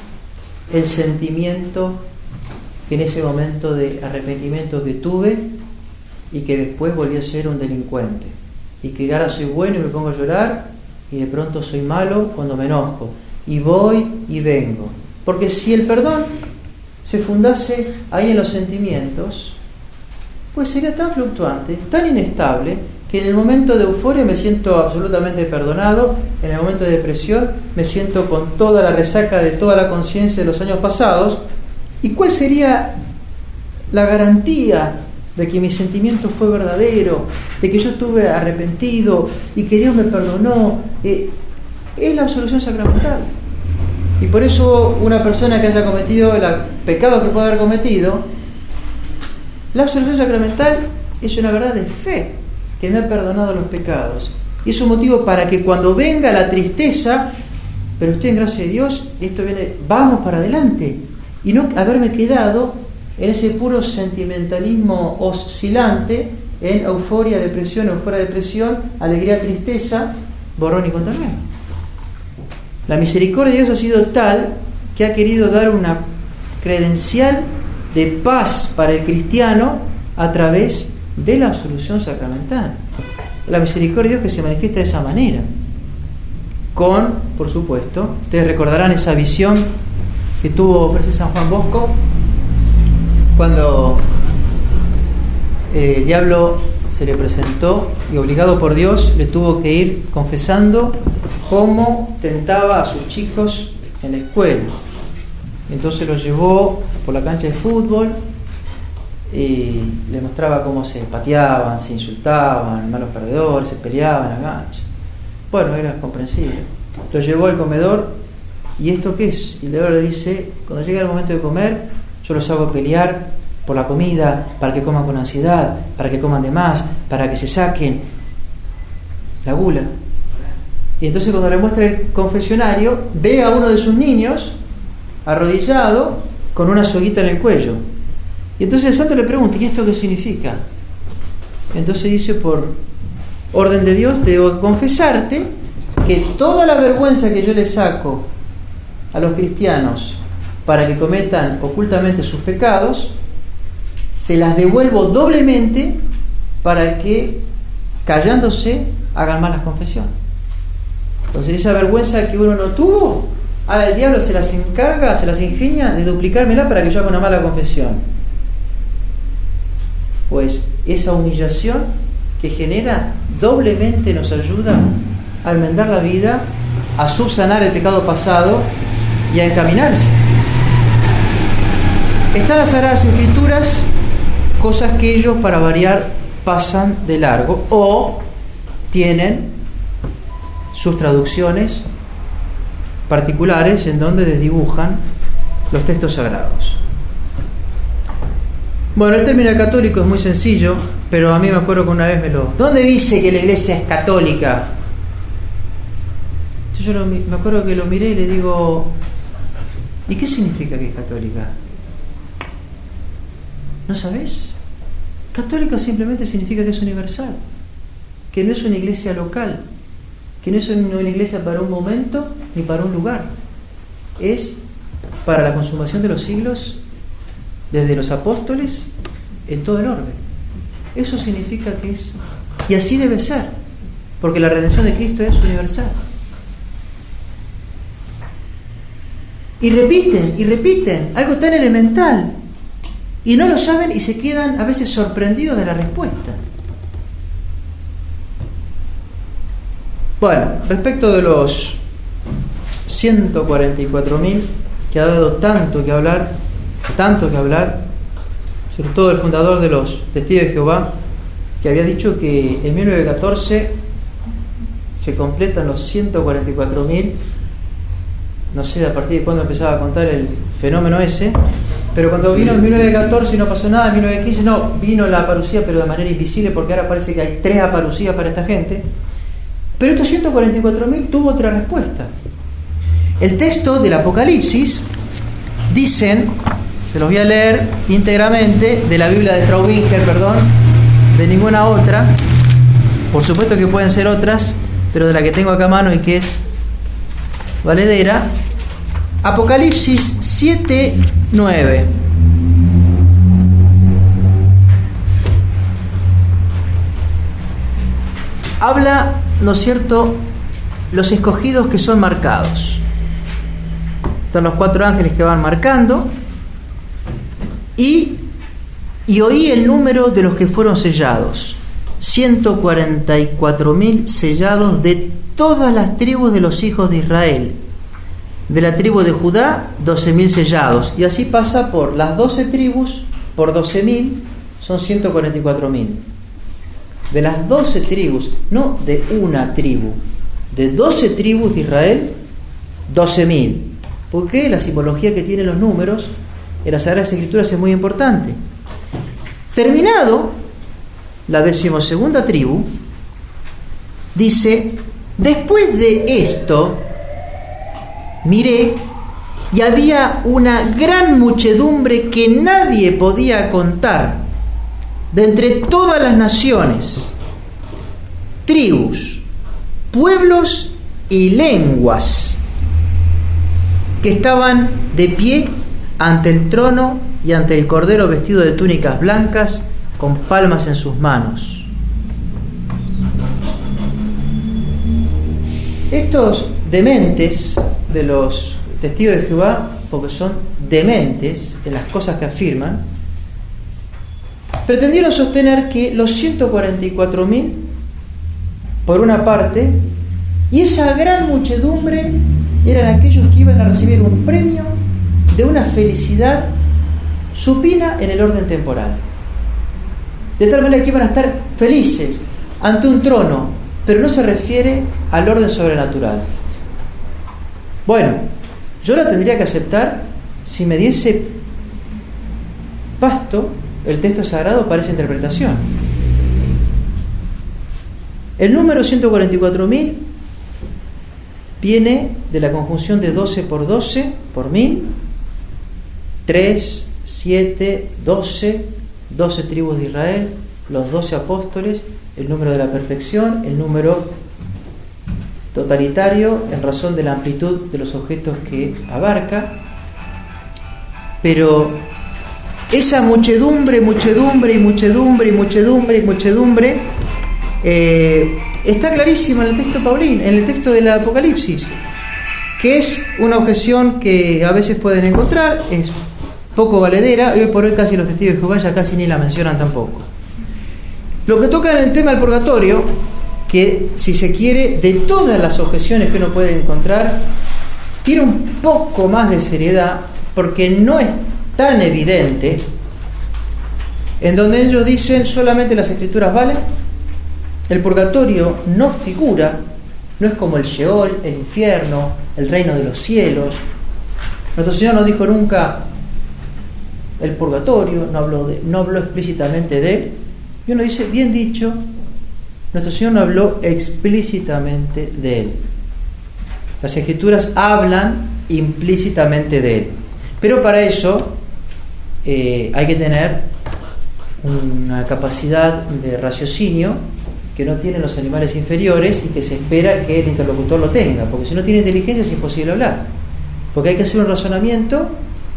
el sentimiento que en ese momento de arrepentimiento que tuve y que después volví a ser un delincuente. Y que ahora soy bueno y me pongo a llorar y de pronto soy malo cuando me enojo. Y voy y vengo. Porque si el perdón se fundase ahí en los sentimientos, pues sería tan fluctuante, tan inestable, que en el momento de euforia me siento absolutamente perdonado, en el momento de depresión me siento con toda la resaca de toda la conciencia de los años pasados. ¿Y cuál sería la garantía de que mi sentimiento fue verdadero, de que yo estuve arrepentido y que Dios me perdonó? Es la absolución sacramental. Y por eso una persona que haya cometido el pecado que puede haber cometido, la absolución sacramental es una verdad de fe, que me ha perdonado los pecados. Y es un motivo para que cuando venga la tristeza, pero estoy en gracia de Dios, y esto viene, vamos para adelante. Y no haberme quedado en ese puro sentimentalismo oscilante, en euforia, depresión, alegría, tristeza, borrón y cuenta nueva. La misericordia de Dios ha sido tal que ha querido dar una credencial de paz para el cristiano a través de la absolución sacramental. La misericordia de Dios que se manifiesta de esa manera, con, por supuesto, ustedes recordarán esa visión que tuvo San Juan Bosco cuando el diablo se le presentó y obligado por Dios le tuvo que ir confesando cómo tentaba a sus chicos en la escuela. Entonces los llevó por la cancha de fútbol y le mostraba cómo se pateaban, se insultaban, malos perdedores, se peleaban en la cancha. Bueno, era comprensible. Lo llevó al comedor. ¿Y esto qué es? Y el diablo le dice: cuando llega el momento de comer, yo los hago pelear por la comida, para que coman con ansiedad, para que coman de más, para que se saquen la gula. Y entonces cuando le muestra el confesionario, ve a uno de sus niños arrodillado con una soguita en el cuello. Y entonces el santo le pregunta: ¿y esto qué significa? Entonces dice: por orden de Dios debo confesarte que toda la vergüenza que yo le saco a los cristianos para que cometan ocultamente sus pecados, se las devuelvo doblemente para que, callándose, hagan malas confesiones. Entonces esa vergüenza que uno no tuvo, ahora el diablo se las encarga, se las ingenia de duplicármela para que yo haga una mala confesión. Pues esa humillación que genera doblemente nos ayuda a enmendar la vida, a subsanar el pecado pasado y a encaminarse. Están las Sagradas Escrituras, cosas que ellos, para variar, pasan de largo o tienen sus traducciones particulares en donde desdibujan los textos sagrados. Bueno, el término católico es muy sencillo, pero a mí me acuerdo que una vez ¿dónde dice que la iglesia es católica? Yo me acuerdo que lo miré y le digo: ¿y qué significa que es católica? ¿No sabés? Católica simplemente significa que es universal, que no es una iglesia local, que no es una iglesia para un momento ni para un lugar. Es para la consumación de los siglos, desde los apóstoles en todo el orbe. Eso significa que es, y así debe ser, porque la redención de Cristo es universal. Y repiten algo tan elemental y no lo saben y se quedan a veces sorprendidos de la respuesta. Bueno, respecto de los 144.000 que ha dado tanto que hablar, sobre todo el fundador de los Testigos de Jehová, que había dicho que en 1914 se completan los 144.000. No sé a partir de cuándo empezaba a contar el fenómeno ese, pero cuando vino en 1914 y no pasó nada, en 1915 no, vino la parucía, pero de manera invisible, porque ahora parece que hay 3 aparucías para esta gente. Pero estos 144.000 tuvo otra respuesta. El texto del Apocalipsis dicen, se los voy a leer íntegramente, de la Biblia de Straubinger, de ninguna otra, por supuesto que pueden ser otras, pero de la que tengo acá a mano y que es valedera. Apocalipsis 7:9. habla, ¿no es cierto?, los escogidos que son marcados. Están los 4 ángeles que van marcando, y oí el número de los que fueron sellados: 144.000 sellados de todas las tribus de los hijos de Israel. De la tribu de Judá, 12.000 sellados. Y así pasa por las 12 tribus, por 12.000, son 144.000. De las 12 tribus, no de una tribu, de 12 tribus de Israel, 12.000. Porque la simbología que tienen los números en las Sagradas Escrituras es muy importante. Terminado la 12ª tribu, dice: después de esto miré, y había una gran muchedumbre que nadie podía contar, de entre todas las naciones, tribus, pueblos y lenguas, que estaban de pie ante el trono y ante el Cordero, vestido de túnicas blancas, con palmas en sus manos. Estos dementes de los testigos de Jehová, porque son dementes en las cosas que afirman, pretendieron sostener que los 144.000, por una parte, y esa gran muchedumbre eran aquellos que iban a recibir un premio de una felicidad supina en el orden temporal. De tal manera que iban a estar felices ante un trono, pero no se refiere al orden sobrenatural. Bueno, yo la tendría que aceptar si me diese pasto el texto sagrado para esa interpretación. El número 144.000 viene de la conjunción de 12 por 12 por 1000, 3, 7, 12, 12 tribus de Israel, los 12 apóstoles, el número de la perfección, el número totalitario en razón de la amplitud de los objetos que abarca. Pero esa muchedumbre está clarísima en el texto paulín, en el texto del Apocalipsis, que es una objeción que a veces pueden encontrar, es poco valedera, y hoy por hoy casi los testigos de Jehová ya casi ni la mencionan tampoco. Lo que toca en el tema del purgatorio, que si se quiere, de todas las objeciones que uno puede encontrar, tiene un poco más de seriedad, porque no es tan evidente, en donde ellos dicen solamente las escrituras valen, el purgatorio no figura, no es como el Sheol, el infierno, el reino de los cielos. Nuestro Señor no dijo nunca el purgatorio, no habló explícitamente de él, y uno dice, bien dicho, nuestro Señor no habló explícitamente de él. Las escrituras hablan implícitamente de él, pero para eso hay que tener una capacidad de raciocinio que no tienen los animales inferiores y que se espera que el interlocutor lo tenga, porque si no tiene inteligencia es imposible hablar, porque hay que hacer un razonamiento,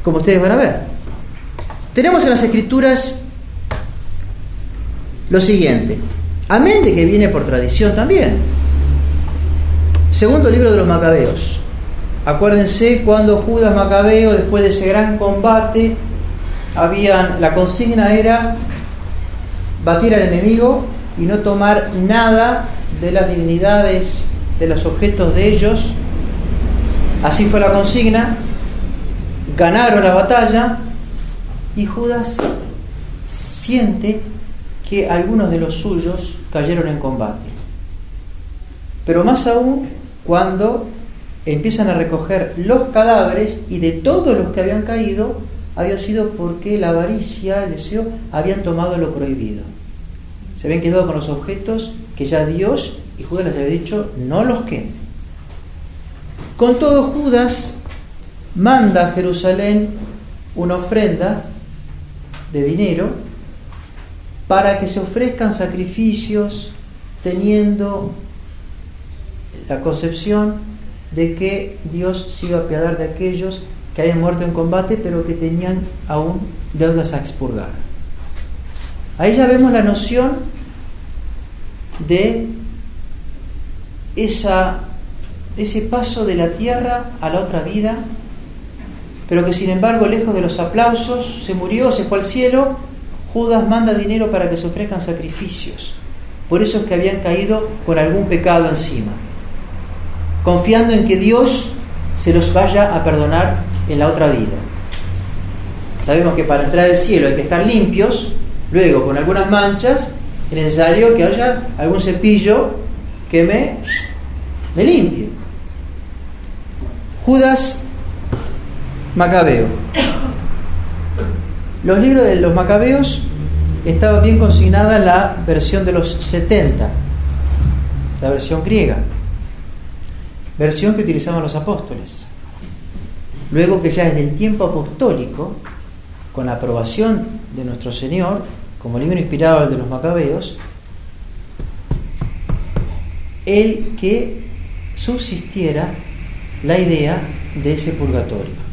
como ustedes van a ver. Tenemos en las escrituras lo siguiente, amén de que viene por tradición también. Segundo libro de los Macabeos. Acuérdense cuando Judas Macabeo, después de ese gran combate, la consigna era batir al enemigo y no tomar nada de las divinidades, de los objetos de ellos. Así fue la consigna. Ganaron la batalla y Judas siente que algunos de los suyos cayeron en combate. Pero más aún cuando empiezan a recoger los cadáveres, y de todos los que habían caído había sido porque la avaricia, el deseo, habían tomado lo prohibido. Se habían quedado con los objetos que ya Dios y Judas les había dicho no los queden. Con todo, Judas manda a Jerusalén una ofrenda de dinero para que se ofrezcan sacrificios, teniendo la concepción de que Dios se iba a apiadar de aquellos que habían muerto en combate, pero que tenían aún deudas a expurgar. Ahí ya vemos la noción de ese paso de la tierra a la otra vida, pero que sin embargo, lejos de los aplausos, se murió, se fue al cielo. Judas manda dinero para que se ofrezcan sacrificios. Por eso es que habían caído con algún pecado encima, confiando en que Dios se los vaya a perdonar en la otra vida. Sabemos que para entrar al cielo hay que estar limpios, luego con algunas manchas es necesario que haya algún cepillo que me limpie. Judas Macabeo. Los libros de los Macabeos estaba bien consignada la versión de los 70, la versión griega, versión que utilizaban los apóstoles. Luego que ya desde el tiempo apostólico, con la aprobación de nuestro Señor, como libro inspirado de los Macabeos, el que subsistiera la idea de ese purgatorio.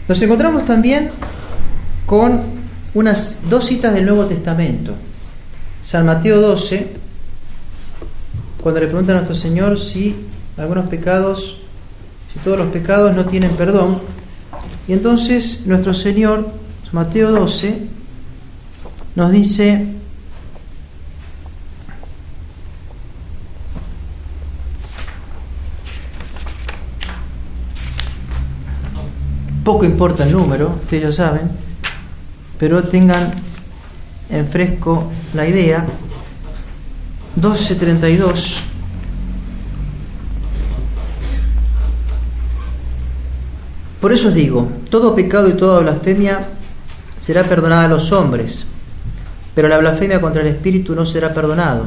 Nos encontramos también con unas 2 citas del Nuevo Testamento. San Mateo 12, cuando le pregunta a nuestro Señor si algunos pecados, si todos los pecados no tienen perdón, y entonces nuestro Señor, Mateo 12, nos dice: poco importa el número, ustedes ya saben, pero tengan en fresco la idea. 12:32. Por eso os digo, todo pecado y toda blasfemia será perdonada a los hombres, pero la blasfemia contra el Espíritu no será perdonado.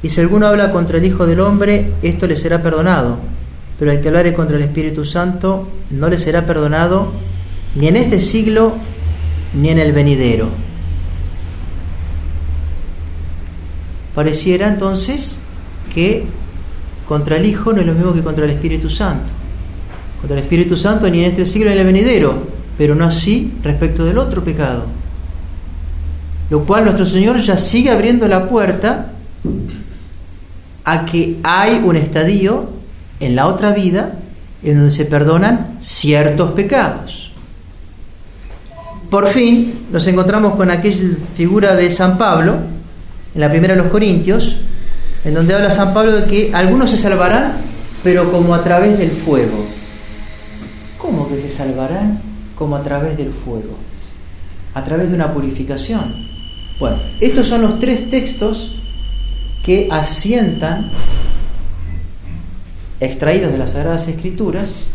Y si alguno habla contra el Hijo del Hombre, esto le será perdonado, pero el que hablare contra el Espíritu Santo no le será perdonado, ni en este siglo, ni en el venidero. Pareciera entonces que contra el Hijo no es lo mismo que contra el Espíritu Santo. Contra el Espíritu Santo ni en este siglo ni en el venidero, pero no así respecto del otro pecado. Lo cual nuestro Señor ya sigue abriendo la puerta a que hay un estadio en la otra vida en donde se perdonan ciertos pecados. Por fin nos encontramos con aquella figura de San Pablo en la primera de los Corintios, en donde habla San Pablo de que algunos se salvarán, pero como a través del fuego. ¿Cómo que se salvarán como a través del fuego? A través de una purificación. Bueno, estos son los 3 textos que asientan, extraídos de las Sagradas Escrituras,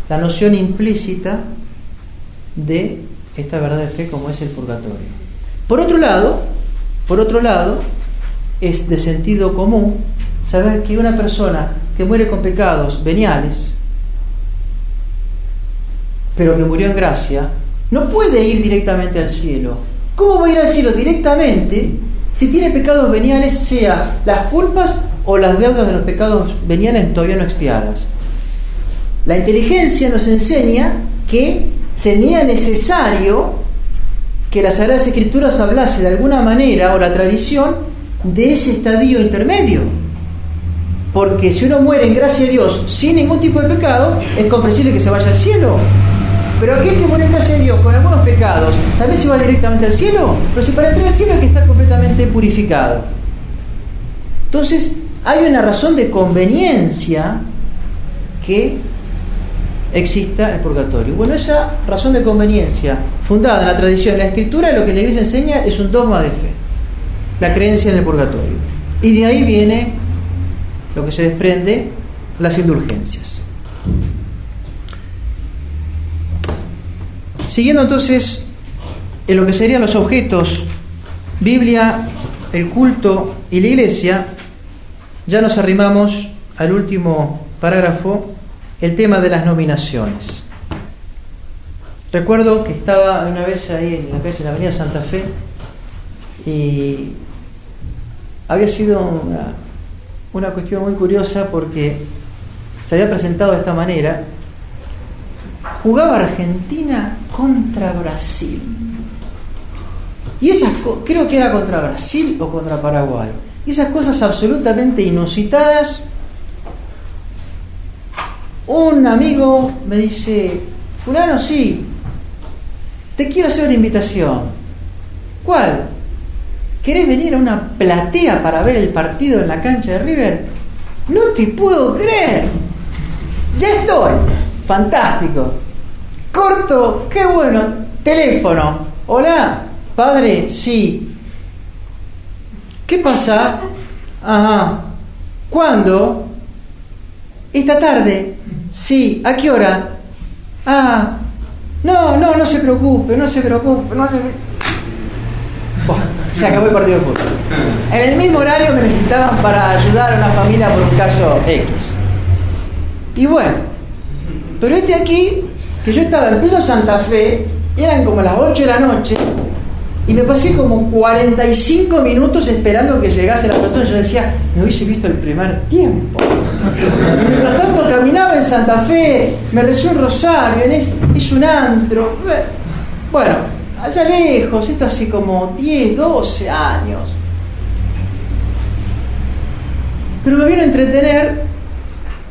la noción implícita de esta verdad de fe como es el purgatorio. Por otro lado, es de sentido común saber que una persona que muere con pecados veniales, pero que murió en gracia, no puede ir directamente al cielo. ¿Cómo va a ir al cielo directamente si tiene pecados veniales, sea las culpas o las deudas de los pecados veniales todavía no expiadas? La inteligencia nos enseña que sería necesario que las Sagradas Escrituras hablase de alguna manera, o la tradición, de ese estadio intermedio. Porque si uno muere en gracia de Dios sin ningún tipo de pecado, es comprensible que se vaya al cielo. Pero aquel que muere en gracia de Dios con algunos pecados, ¿también se va directamente al cielo? Pero si para entrar al cielo hay que estar completamente purificado. Entonces, hay una razón de conveniencia que exista el purgatorio. Bueno, esa razón de conveniencia, fundada en la tradición de la Escritura, lo que la Iglesia enseña es un dogma de fe, la creencia en el purgatorio. Y de ahí viene lo que se desprende, las indulgencias. Siguiendo entonces en lo que serían los objetos, Biblia, el culto y la Iglesia, ya nos arrimamos al último parágrafo, el tema de las nominaciones. Recuerdo que estaba una vez ahí en la avenida Santa Fe y había sido una cuestión muy curiosa porque se había presentado de esta manera: jugaba Argentina contra Brasil. Y creo que era contra Brasil o contra Paraguay. Y esas cosas absolutamente inusitadas. Un amigo me dice: fulano, sí, te quiero hacer una invitación. ¿Cuál? ¿Querés venir a una platea para ver el partido en la cancha de River? No te puedo creer. Ya estoy. Fantástico. Corto, qué bueno. Teléfono. Hola, padre, sí. ¿Qué pasa? Ajá. ¿Cuándo? Esta tarde. Sí. ¿A qué hora? Ah. No se preocupe. Bueno, se acabó el partido de fútbol. En el mismo horario me necesitaban para ayudar a una familia por un caso X. Y bueno, pero aquí, que yo estaba en pleno Santa Fe, eran como las 8 de la noche, y me pasé como 45 minutos esperando que llegase la persona. Yo decía, me hubiese visto el primer tiempo. Y mientras tanto caminaba en Santa Fe, me rezó un rosario, es un antro. Bueno, allá lejos, esto hace como 10, 12 años. Pero me vino a entretener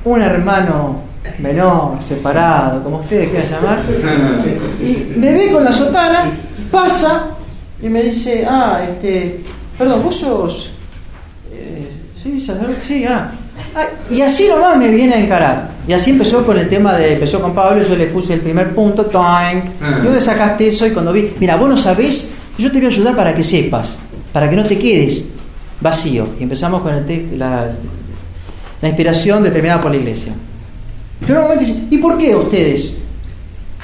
un hermano menor, separado, como ustedes quieran llamar, y me ve con la sotana, pasa y me dice: perdón, vos sos sí, sacerdote, sí, y así nomás me viene a encarar. Y así empezó con el tema empezó con Pablo. Yo le puse el primer punto, toink. ¿De dónde sacaste eso? Y cuando vi, mira, vos no sabés, yo te voy a ayudar para que sepas, para que no te quedes vacío. Y empezamos con el texto, la inspiración determinada por la iglesia. Pero en un momento dice: ¿y por qué ustedes?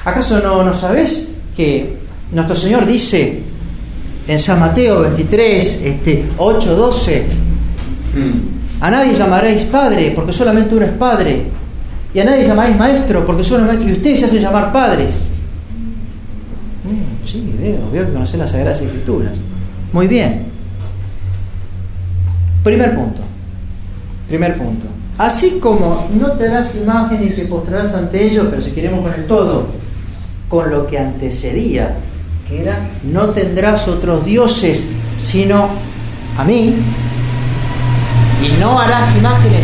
¿Acaso no sabés que nuestro Señor dice en San Mateo 23, 8, 12, a nadie llamaréis padre, porque solamente uno es padre, y a nadie llamaréis maestro, porque solo es maestro, y ustedes se hacen llamar padres? Sí, veo que conocés las Sagradas Escrituras. Muy bien. Primer punto. Así como no te darás imagen y te postrarás ante ellos, pero si queremos con el todo, con lo que antecedía, que era: no tendrás otros dioses sino a mí, y no harás imágenes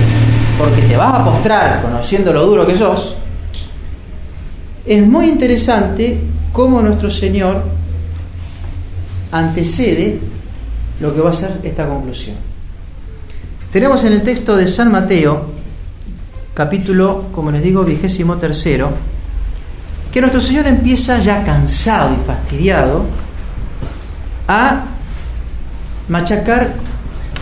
porque te vas a postrar conociendo lo duro que sos. Es muy interesante cómo nuestro Señor antecede lo que va a ser esta conclusión. Tenemos en el texto de San Mateo, capítulo, como les digo, 23, que nuestro Señor empieza, ya cansado y fastidiado, a machacar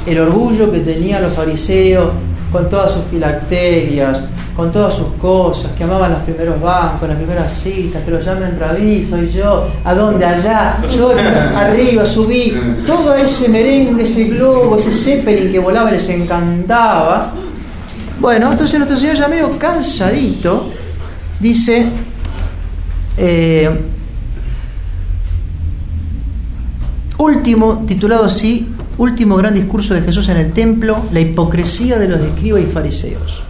el orgullo que tenían los fariseos con todas sus filacterias, con todas sus cosas, que amaban los primeros bancos, las primeras citas, que lo llamen rabí, soy yo, ¿a dónde? Allá, yo arriba subí, todo ese merengue, ese globo, ese zeppelin que volaba les encantaba. Bueno, entonces nuestro Señor, ya medio cansadito, dice: último, titulado así, último gran discurso de Jesús en el templo, la hipocresía de los escribas y fariseos.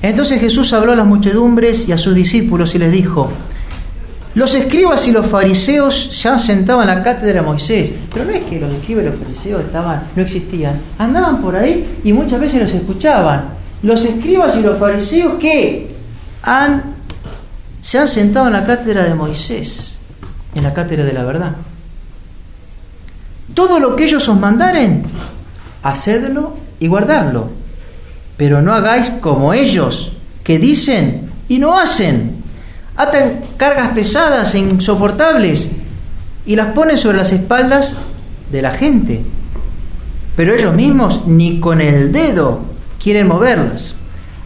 Entonces Jesús habló a las muchedumbres y a sus discípulos y les dijo: los escribas y los fariseos ya sentaban en la cátedra de Moisés. Pero no es que los escribas y los fariseos no existían, andaban por ahí y muchas veces los escuchaban. Los escribas y los fariseos que se han sentado en la cátedra de Moisés, en la cátedra de la verdad. Todo lo que ellos os mandaren, hacedlo y guardadlo, pero no hagáis como ellos, que dicen y no hacen. Atan cargas pesadas e insoportables y las ponen sobre las espaldas de la gente, pero ellos mismos ni con el dedo quieren moverlas.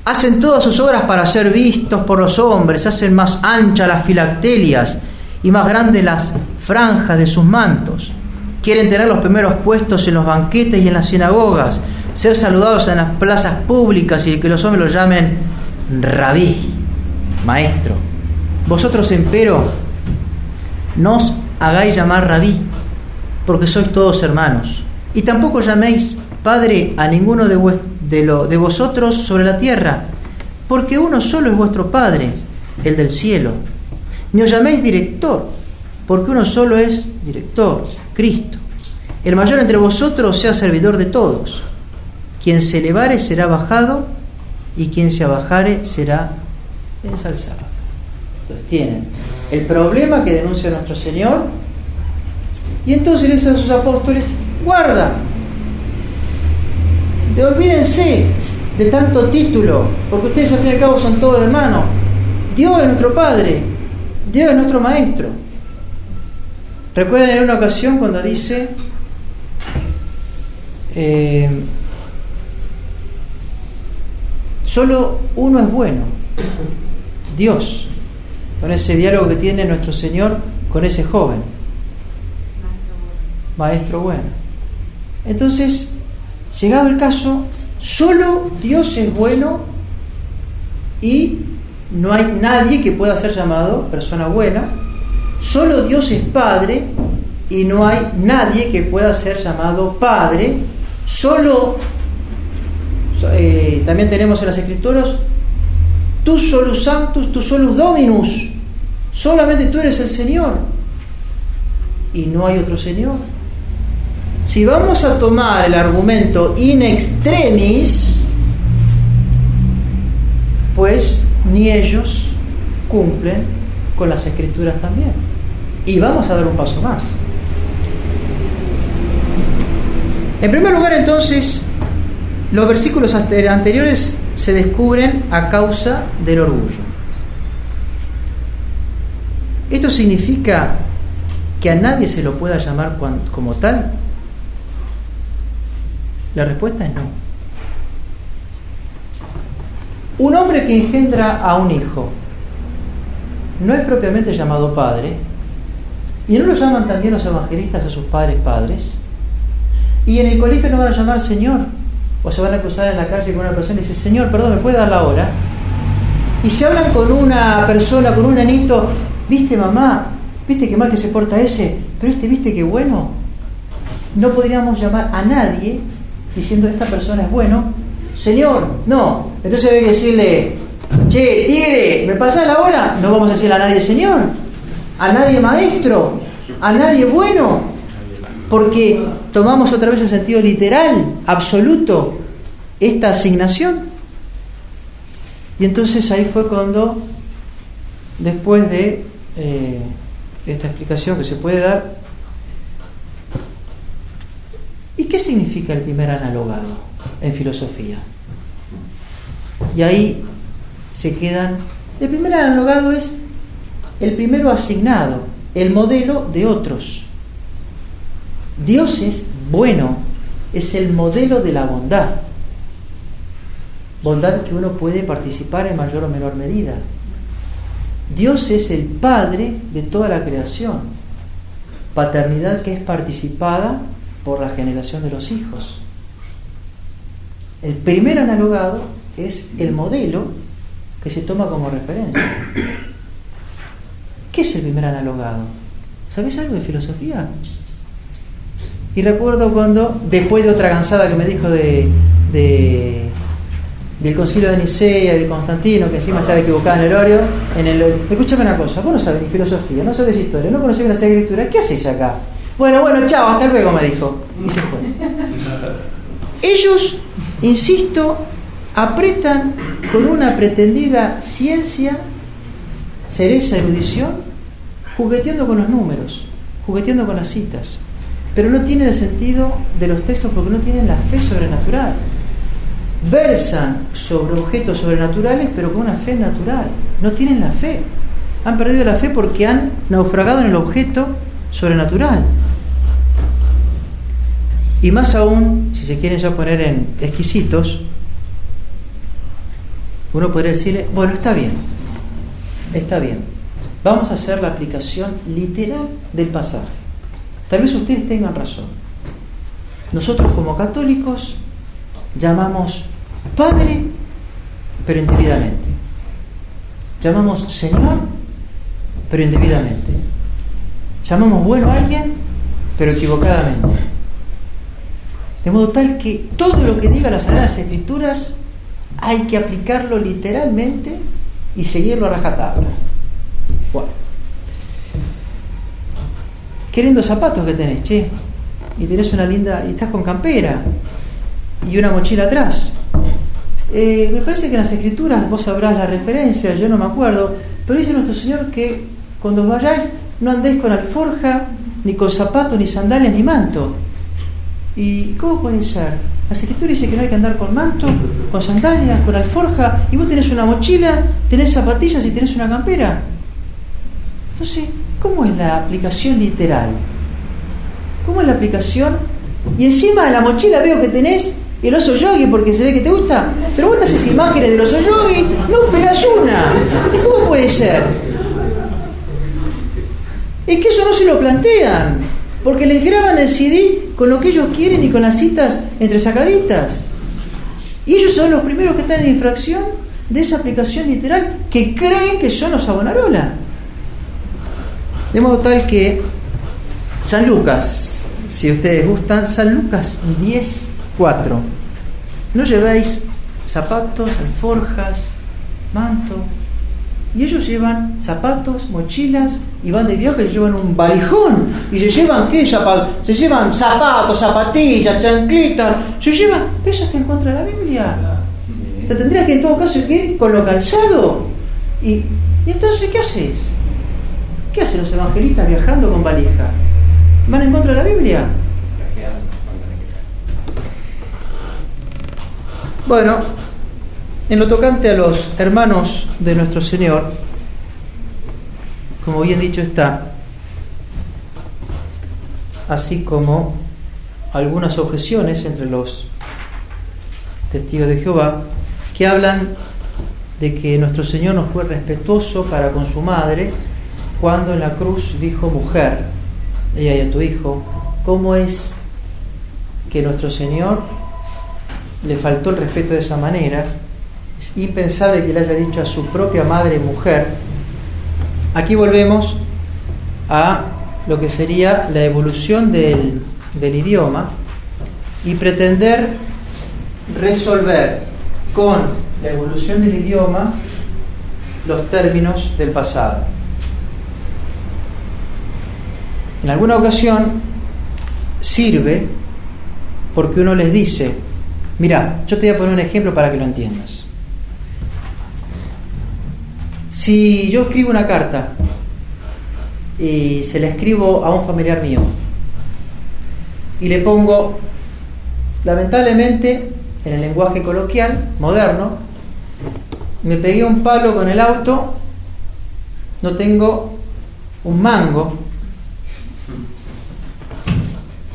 Hacen todas sus obras para ser vistos por los hombres, hacen más anchas las filacterias y más grandes las franjas de sus mantos. Quieren tener los primeros puestos en los banquetes y en las sinagogas, ser saludados en las plazas públicas y que los hombres los llamen rabí, maestro. Vosotros, empero, no os hagáis llamar rabí, porque sois todos hermanos. Y tampoco llaméis padre a ninguno de vosotros sobre la tierra, porque uno solo es vuestro Padre, el del cielo. Ni os llaméis director, porque uno solo es director, Cristo. El mayor entre vosotros sea servidor de todos. quien se elevare será bajado y quien se abajare será ensalzado. Entonces tienen el problema que denuncia nuestro Señor, y entonces le dice a sus apóstoles: guarda, olvídense de tanto título, porque ustedes al fin y al cabo son todos hermanos. Dios es nuestro Padre, Dios es nuestro Maestro. Recuerden en una ocasión cuando dice solo uno es bueno, Dios, con ese diálogo que tiene nuestro Señor con ese joven, Maestro bueno. Entonces, llegado el caso, solo Dios es bueno y no hay nadie que pueda ser llamado persona buena. Solo Dios es Padre y no hay nadie que pueda ser llamado Padre. También tenemos en las Escrituras: tu solus sanctus, tu solus dominus. Solamente tú eres el Señor y no hay otro Señor. Si vamos a tomar el argumento in extremis, pues ni ellos cumplen con las Escrituras también. Y vamos a dar un paso más. En primer lugar, entonces, los versículos anteriores se descubren a causa del orgullo. ¿Esto significa que a nadie se lo pueda llamar como tal? La respuesta es no. Un hombre que engendra a un hijo no es propiamente llamado padre, y no lo llaman también los evangelistas a sus padres, y en el colegio no van a llamar Señor, o se van a cruzar en la calle con una persona y dice: Señor, perdón, ¿me puede dar la hora? Y se hablan con una persona, con un nenito: ¿viste, mamá? ¿Viste qué mal que se porta ese? Pero ¿viste qué bueno? No podríamos llamar a nadie diciendo: esta persona es bueno, Señor. No. Entonces hay que decirle: che, tigre, ¿me pasás la hora? No vamos a decirle a nadie Señor, a nadie maestro, a nadie bueno, porque tomamos otra vez en sentido literal, absoluto, esta asignación. Y entonces ahí fue cuando, después de esta explicación que se puede dar, ¿y qué significa el primer analogado en filosofía? Y ahí se quedan. El primer analogado es el primero asignado, el modelo de otros. Dios es bueno, es el modelo de la bondad. Bondad que uno puede participar en mayor o menor medida. Dios es el Padre de toda la creación. Paternidad que es participada por la generación de los hijos. El primer analogado es el modelo que se toma como referencia. ¿Qué es el primer analogado? ¿Sabés algo de filosofía? Y recuerdo cuando, después de otra gansada que me dijo del concilio de Nicea y de Constantino, que encima estaba equivocada en el horario, escúchame una cosa: vos no sabés ni filosofía, no sabés historia, no conocés la Sagrada Escritura, ¿qué hacéis acá? Bueno, chao, hasta luego, me dijo. Y se fue. Ellos, insisto, apretan con una pretendida ciencia, cereza, erudición, jugueteando con los números, jugueteando con las citas. Pero no tienen el sentido de los textos porque no tienen la fe sobrenatural. Versan sobre objetos sobrenaturales, pero con una fe natural. No tienen la fe. Han perdido la fe porque han naufragado en el objeto sobrenatural. Y más aún, si se quieren ya poner en exquisitos, uno podría decirle: bueno, está bien, vamos a hacer la aplicación literal del pasaje. Tal vez ustedes tengan razón. Nosotros como católicos llamamos Padre, pero indebidamente. Llamamos Señor, pero indebidamente. Llamamos bueno a alguien, pero equivocadamente. De modo tal que todo lo que diga las Sagradas Escrituras hay que aplicarlo literalmente y seguirlo a rajatabla. Bueno. Qué lindos zapatos que tenés, che. Y tenés una linda... y estás con campera. y una mochila atrás. Me parece que en las Escrituras, vos sabrás la referencia, yo no me acuerdo, pero dice nuestro Señor que cuando vayáis no andéis con alforja, ni con zapatos, ni sandalias, ni manto. ¿Y cómo puede ser? Las Escrituras dicen que no hay que andar con manto, con sandalias, con alforja, y vos tenés una mochila, tenés zapatillas y tenés una campera. Entonces, ¿cómo es la aplicación literal? ¿Cómo es la aplicación? Y encima de la mochila veo que tenés el oso yogi porque se ve que te gusta, pero vos te haces imágenes del oso yogi, no pegás una. ¿Y cómo puede ser? Es que eso no se lo plantean, porque les graban el CD con lo que ellos quieren y con las citas entresacaditas. Y ellos son los primeros que están en infracción de esa aplicación literal que creen que son los Savonarola. De modo tal que San Lucas, si ustedes gustan, San Lucas 10:4. No llevéis zapatos, alforjas, manto. Y ellos llevan zapatos, mochilas, y van de viaje y llevan un valijón. ¿Y se llevan qué? Se llevan zapatos, zapatillas, chanclitas. Se llevan... Pero eso está en contra de la Biblia. Te tendrías que en todo caso ir con lo calzado. Y entonces, ¿qué haces? ¿Qué hacen los evangelistas viajando con valija? ¿Van en contra de la Biblia? Bueno, en lo tocante a los hermanos de nuestro Señor, como bien dicho está, así como algunas objeciones entre los testigos de Jehová que hablan de que nuestro Señor no fue respetuoso para con su madre cuando en la cruz dijo: mujer, ella y a tu hijo. ¿Cómo es que nuestro Señor le faltó el respeto de esa manera? Es impensable que le haya dicho a su propia madre mujer. Aquí volvemos a lo que sería la evolución del idioma y pretender resolver con la evolución del idioma los términos del pasado. En alguna ocasión sirve porque uno les dice: mira, yo te voy a poner un ejemplo para que lo entiendas. Si yo escribo una carta y se la escribo a un familiar mío y le pongo, lamentablemente, en el lenguaje coloquial, moderno, me pegué un palo con el auto, no tengo un mango,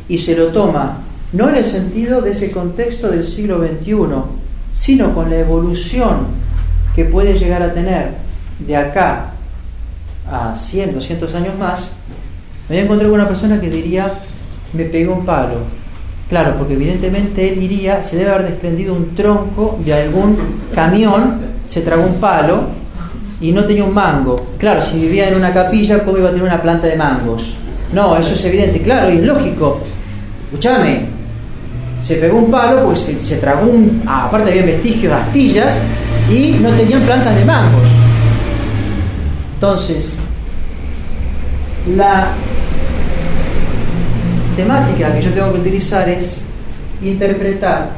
y se lo toma, no en el sentido de ese contexto del siglo XXI, sino con la evolución que puede llegar a tener de acá a 100, 200 años más, me voy a encontrar con una persona que diría: me pegó un palo. Claro, porque evidentemente él diría: se debe haber desprendido un tronco de algún camión, se tragó un palo y no tenía un mango. Claro, si vivía en una capilla, ¿cómo iba a tener una planta de mangos? No, eso es evidente, claro, y es lógico. Escúchame, se pegó un palo porque se tragó aparte había vestigios de astillas y no tenían plantas de mangos. Entonces, la temática que yo tengo que utilizar es interpretar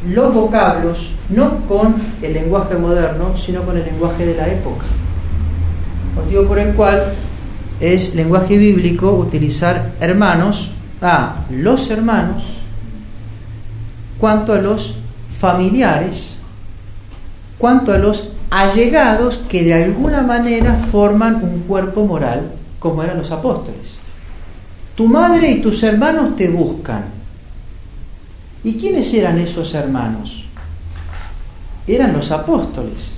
los vocablos no con el lenguaje moderno, sino con el lenguaje de la época. Motivo por el cual es lenguaje bíblico utilizar hermanos a los hermanos cuanto a los familiares, cuanto a los allegados que de alguna manera forman un cuerpo moral, como eran los apóstoles. Tu madre y tus hermanos te buscan. ¿Y quiénes eran esos hermanos? Eran los apóstoles,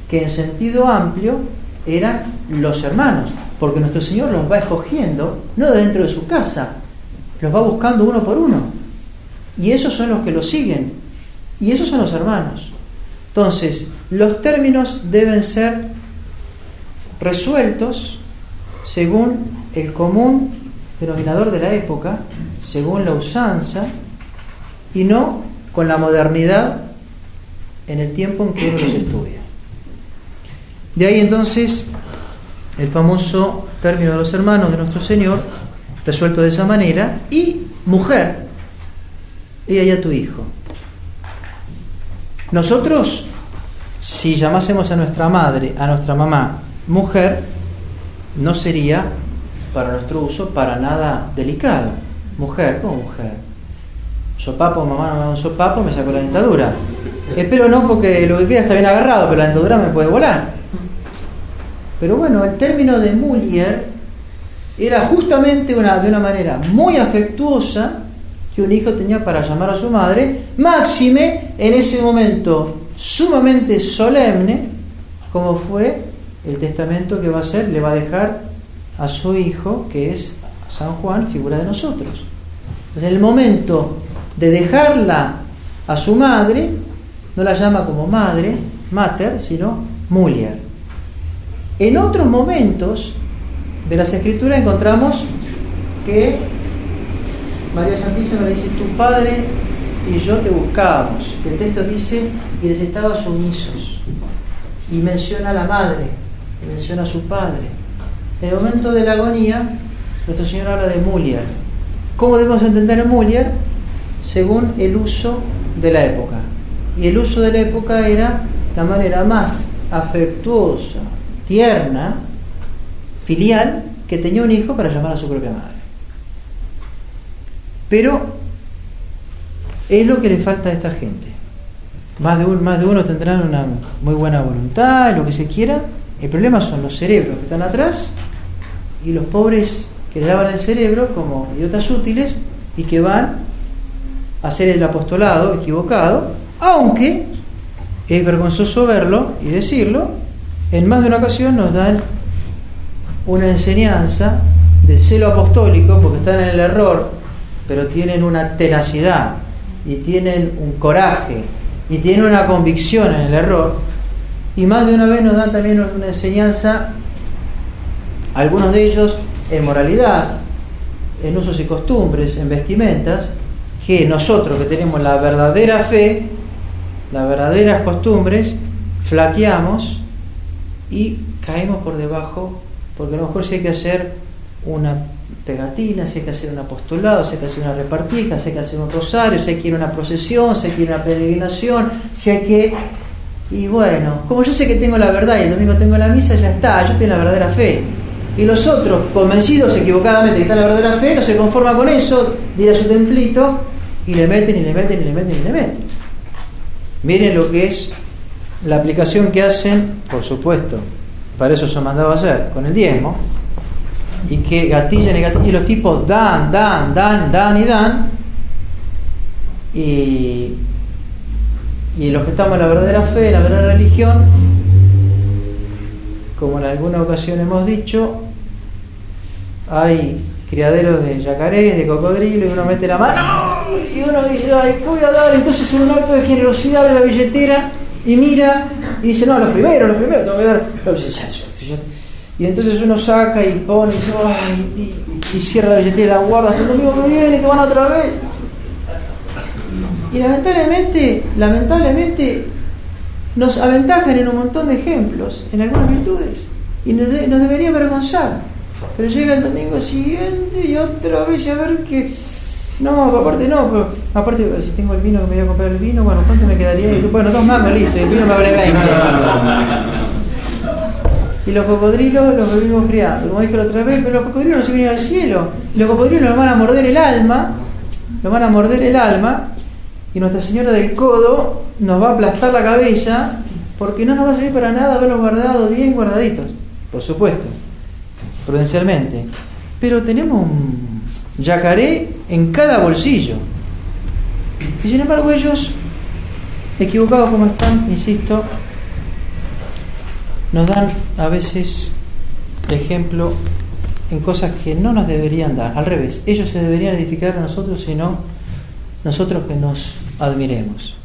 que en sentido amplio eran los hermanos, porque nuestro Señor los va escogiendo, no de dentro de su casa, los va buscando uno por uno, y esos son los que lo siguen, y esos son los hermanos. Entonces, los términos deben ser resueltos según el común denominador de la época, según la usanza, y no con la modernidad en el tiempo en que uno los estudia. De ahí entonces el famoso término de los hermanos de nuestro Señor, resuelto de esa manera, y mujer. he ahí a tu hijo. Nosotros, si llamásemos a nuestra madre, a nuestra mamá, mujer, no sería para nuestro uso para nada delicado. Mujer, ¿cómo mujer? Sopapo, mamá no me da un sopapo, me saco la dentadura. Espero no, porque lo que queda está bien agarrado, pero la dentadura me puede volar. Pero bueno, el término de mulier era justamente de una manera muy afectuosa que un hijo tenía para llamar a su madre, máxime en ese momento sumamente solemne, como fue el testamento que va a hacer, le va a dejar a su hijo, que es San Juan, figura de nosotros. Entonces, en el momento de dejarla a su madre, no la llama como madre, mater, sino mulier. En otros momentos de las Escrituras encontramos que María Santísima le dice: tu padre y yo te buscábamos. El texto dice: y les estaba sumisos. Y menciona a la madre, y menciona a su padre. En el momento de la agonía, nuestro Señor habla de mulier. ¿Cómo debemos entender mulier? Según el uso de la época. Y el uso de la época era la manera más afectuosa, tierna, filial, que tenía un hijo para llamar a su propia madre. Pero es lo que le falta a esta gente. Más de uno tendrán una muy buena voluntad, lo que se quiera. El problema son los cerebros que están atrás y los pobres que le lavan el cerebro como idiotas útiles y que van a hacer el apostolado equivocado, aunque es vergonzoso verlo y decirlo. En más de una ocasión nos dan una enseñanza de celo apostólico porque están en el error, pero tienen una tenacidad y tienen un coraje y tienen una convicción en el error. Y más de una vez nos dan también una enseñanza, algunos de ellos en moralidad, en usos y costumbres, en vestimentas, que nosotros que tenemos la verdadera fe, las verdaderas costumbres, flaqueamos y caemos por debajo, porque a lo mejor si hay que hacer una pegatina, si hay que hacer un apostolado, si hay que hacer una repartija, si hay que hacer un rosario, si hay que ir a una procesión, si hay que ir a una peregrinación, si hay que... Y bueno, como yo sé que tengo la verdad y el domingo tengo la misa, ya está, yo tengo la verdadera fe. Y los otros, convencidos equivocadamente que está la verdadera fe, no se conforman con eso, de ir a su templito y le meten y le meten y le meten y le meten. Miren lo que es la aplicación que hacen, por supuesto, para eso son mandados a hacer, con el diezmo, y que gatillan y los tipos dan, y los que estamos en la verdadera fe, en la verdadera religión, como en alguna ocasión hemos dicho, hay criaderos de yacarés, de cocodrilo, y uno mete la mano y uno dice: ay, ¿qué voy a dar? Entonces, en un acto de generosidad, abre la billetera y mira y dice: no, los primeros tengo que dar. Y entonces uno saca y pone y dice: ay, y cierra la billetera y la guarda hasta el domingo que viene, que van otra vez. Y lamentablemente nos aventajan en un montón de ejemplos, en algunas virtudes, y nos debería avergonzar. Pero llega el domingo siguiente y otra vez a ver que... No, aparte, si tengo el vino, que me voy a comprar el vino, bueno, ¿cuánto me quedaría? Bueno, 2 mangos, listo, y el vino me vale 20. Y los cocodrilos los vivimos criando, como dije la otra vez, pero los cocodrilos no se vienen al cielo. Los cocodrilos nos van a morder el alma, y Nuestra Señora del Codo nos va a aplastar la cabeza, porque no nos va a servir para nada haberlos guardado bien guardaditos, por supuesto, prudencialmente. Pero tenemos un yacaré en cada bolsillo. Y sin embargo ellos, equivocados como están, insisto, nos dan a veces ejemplo en cosas que no nos deberían dar. Al revés, ellos se deberían edificar a nosotros, sino nosotros que nos admiremos.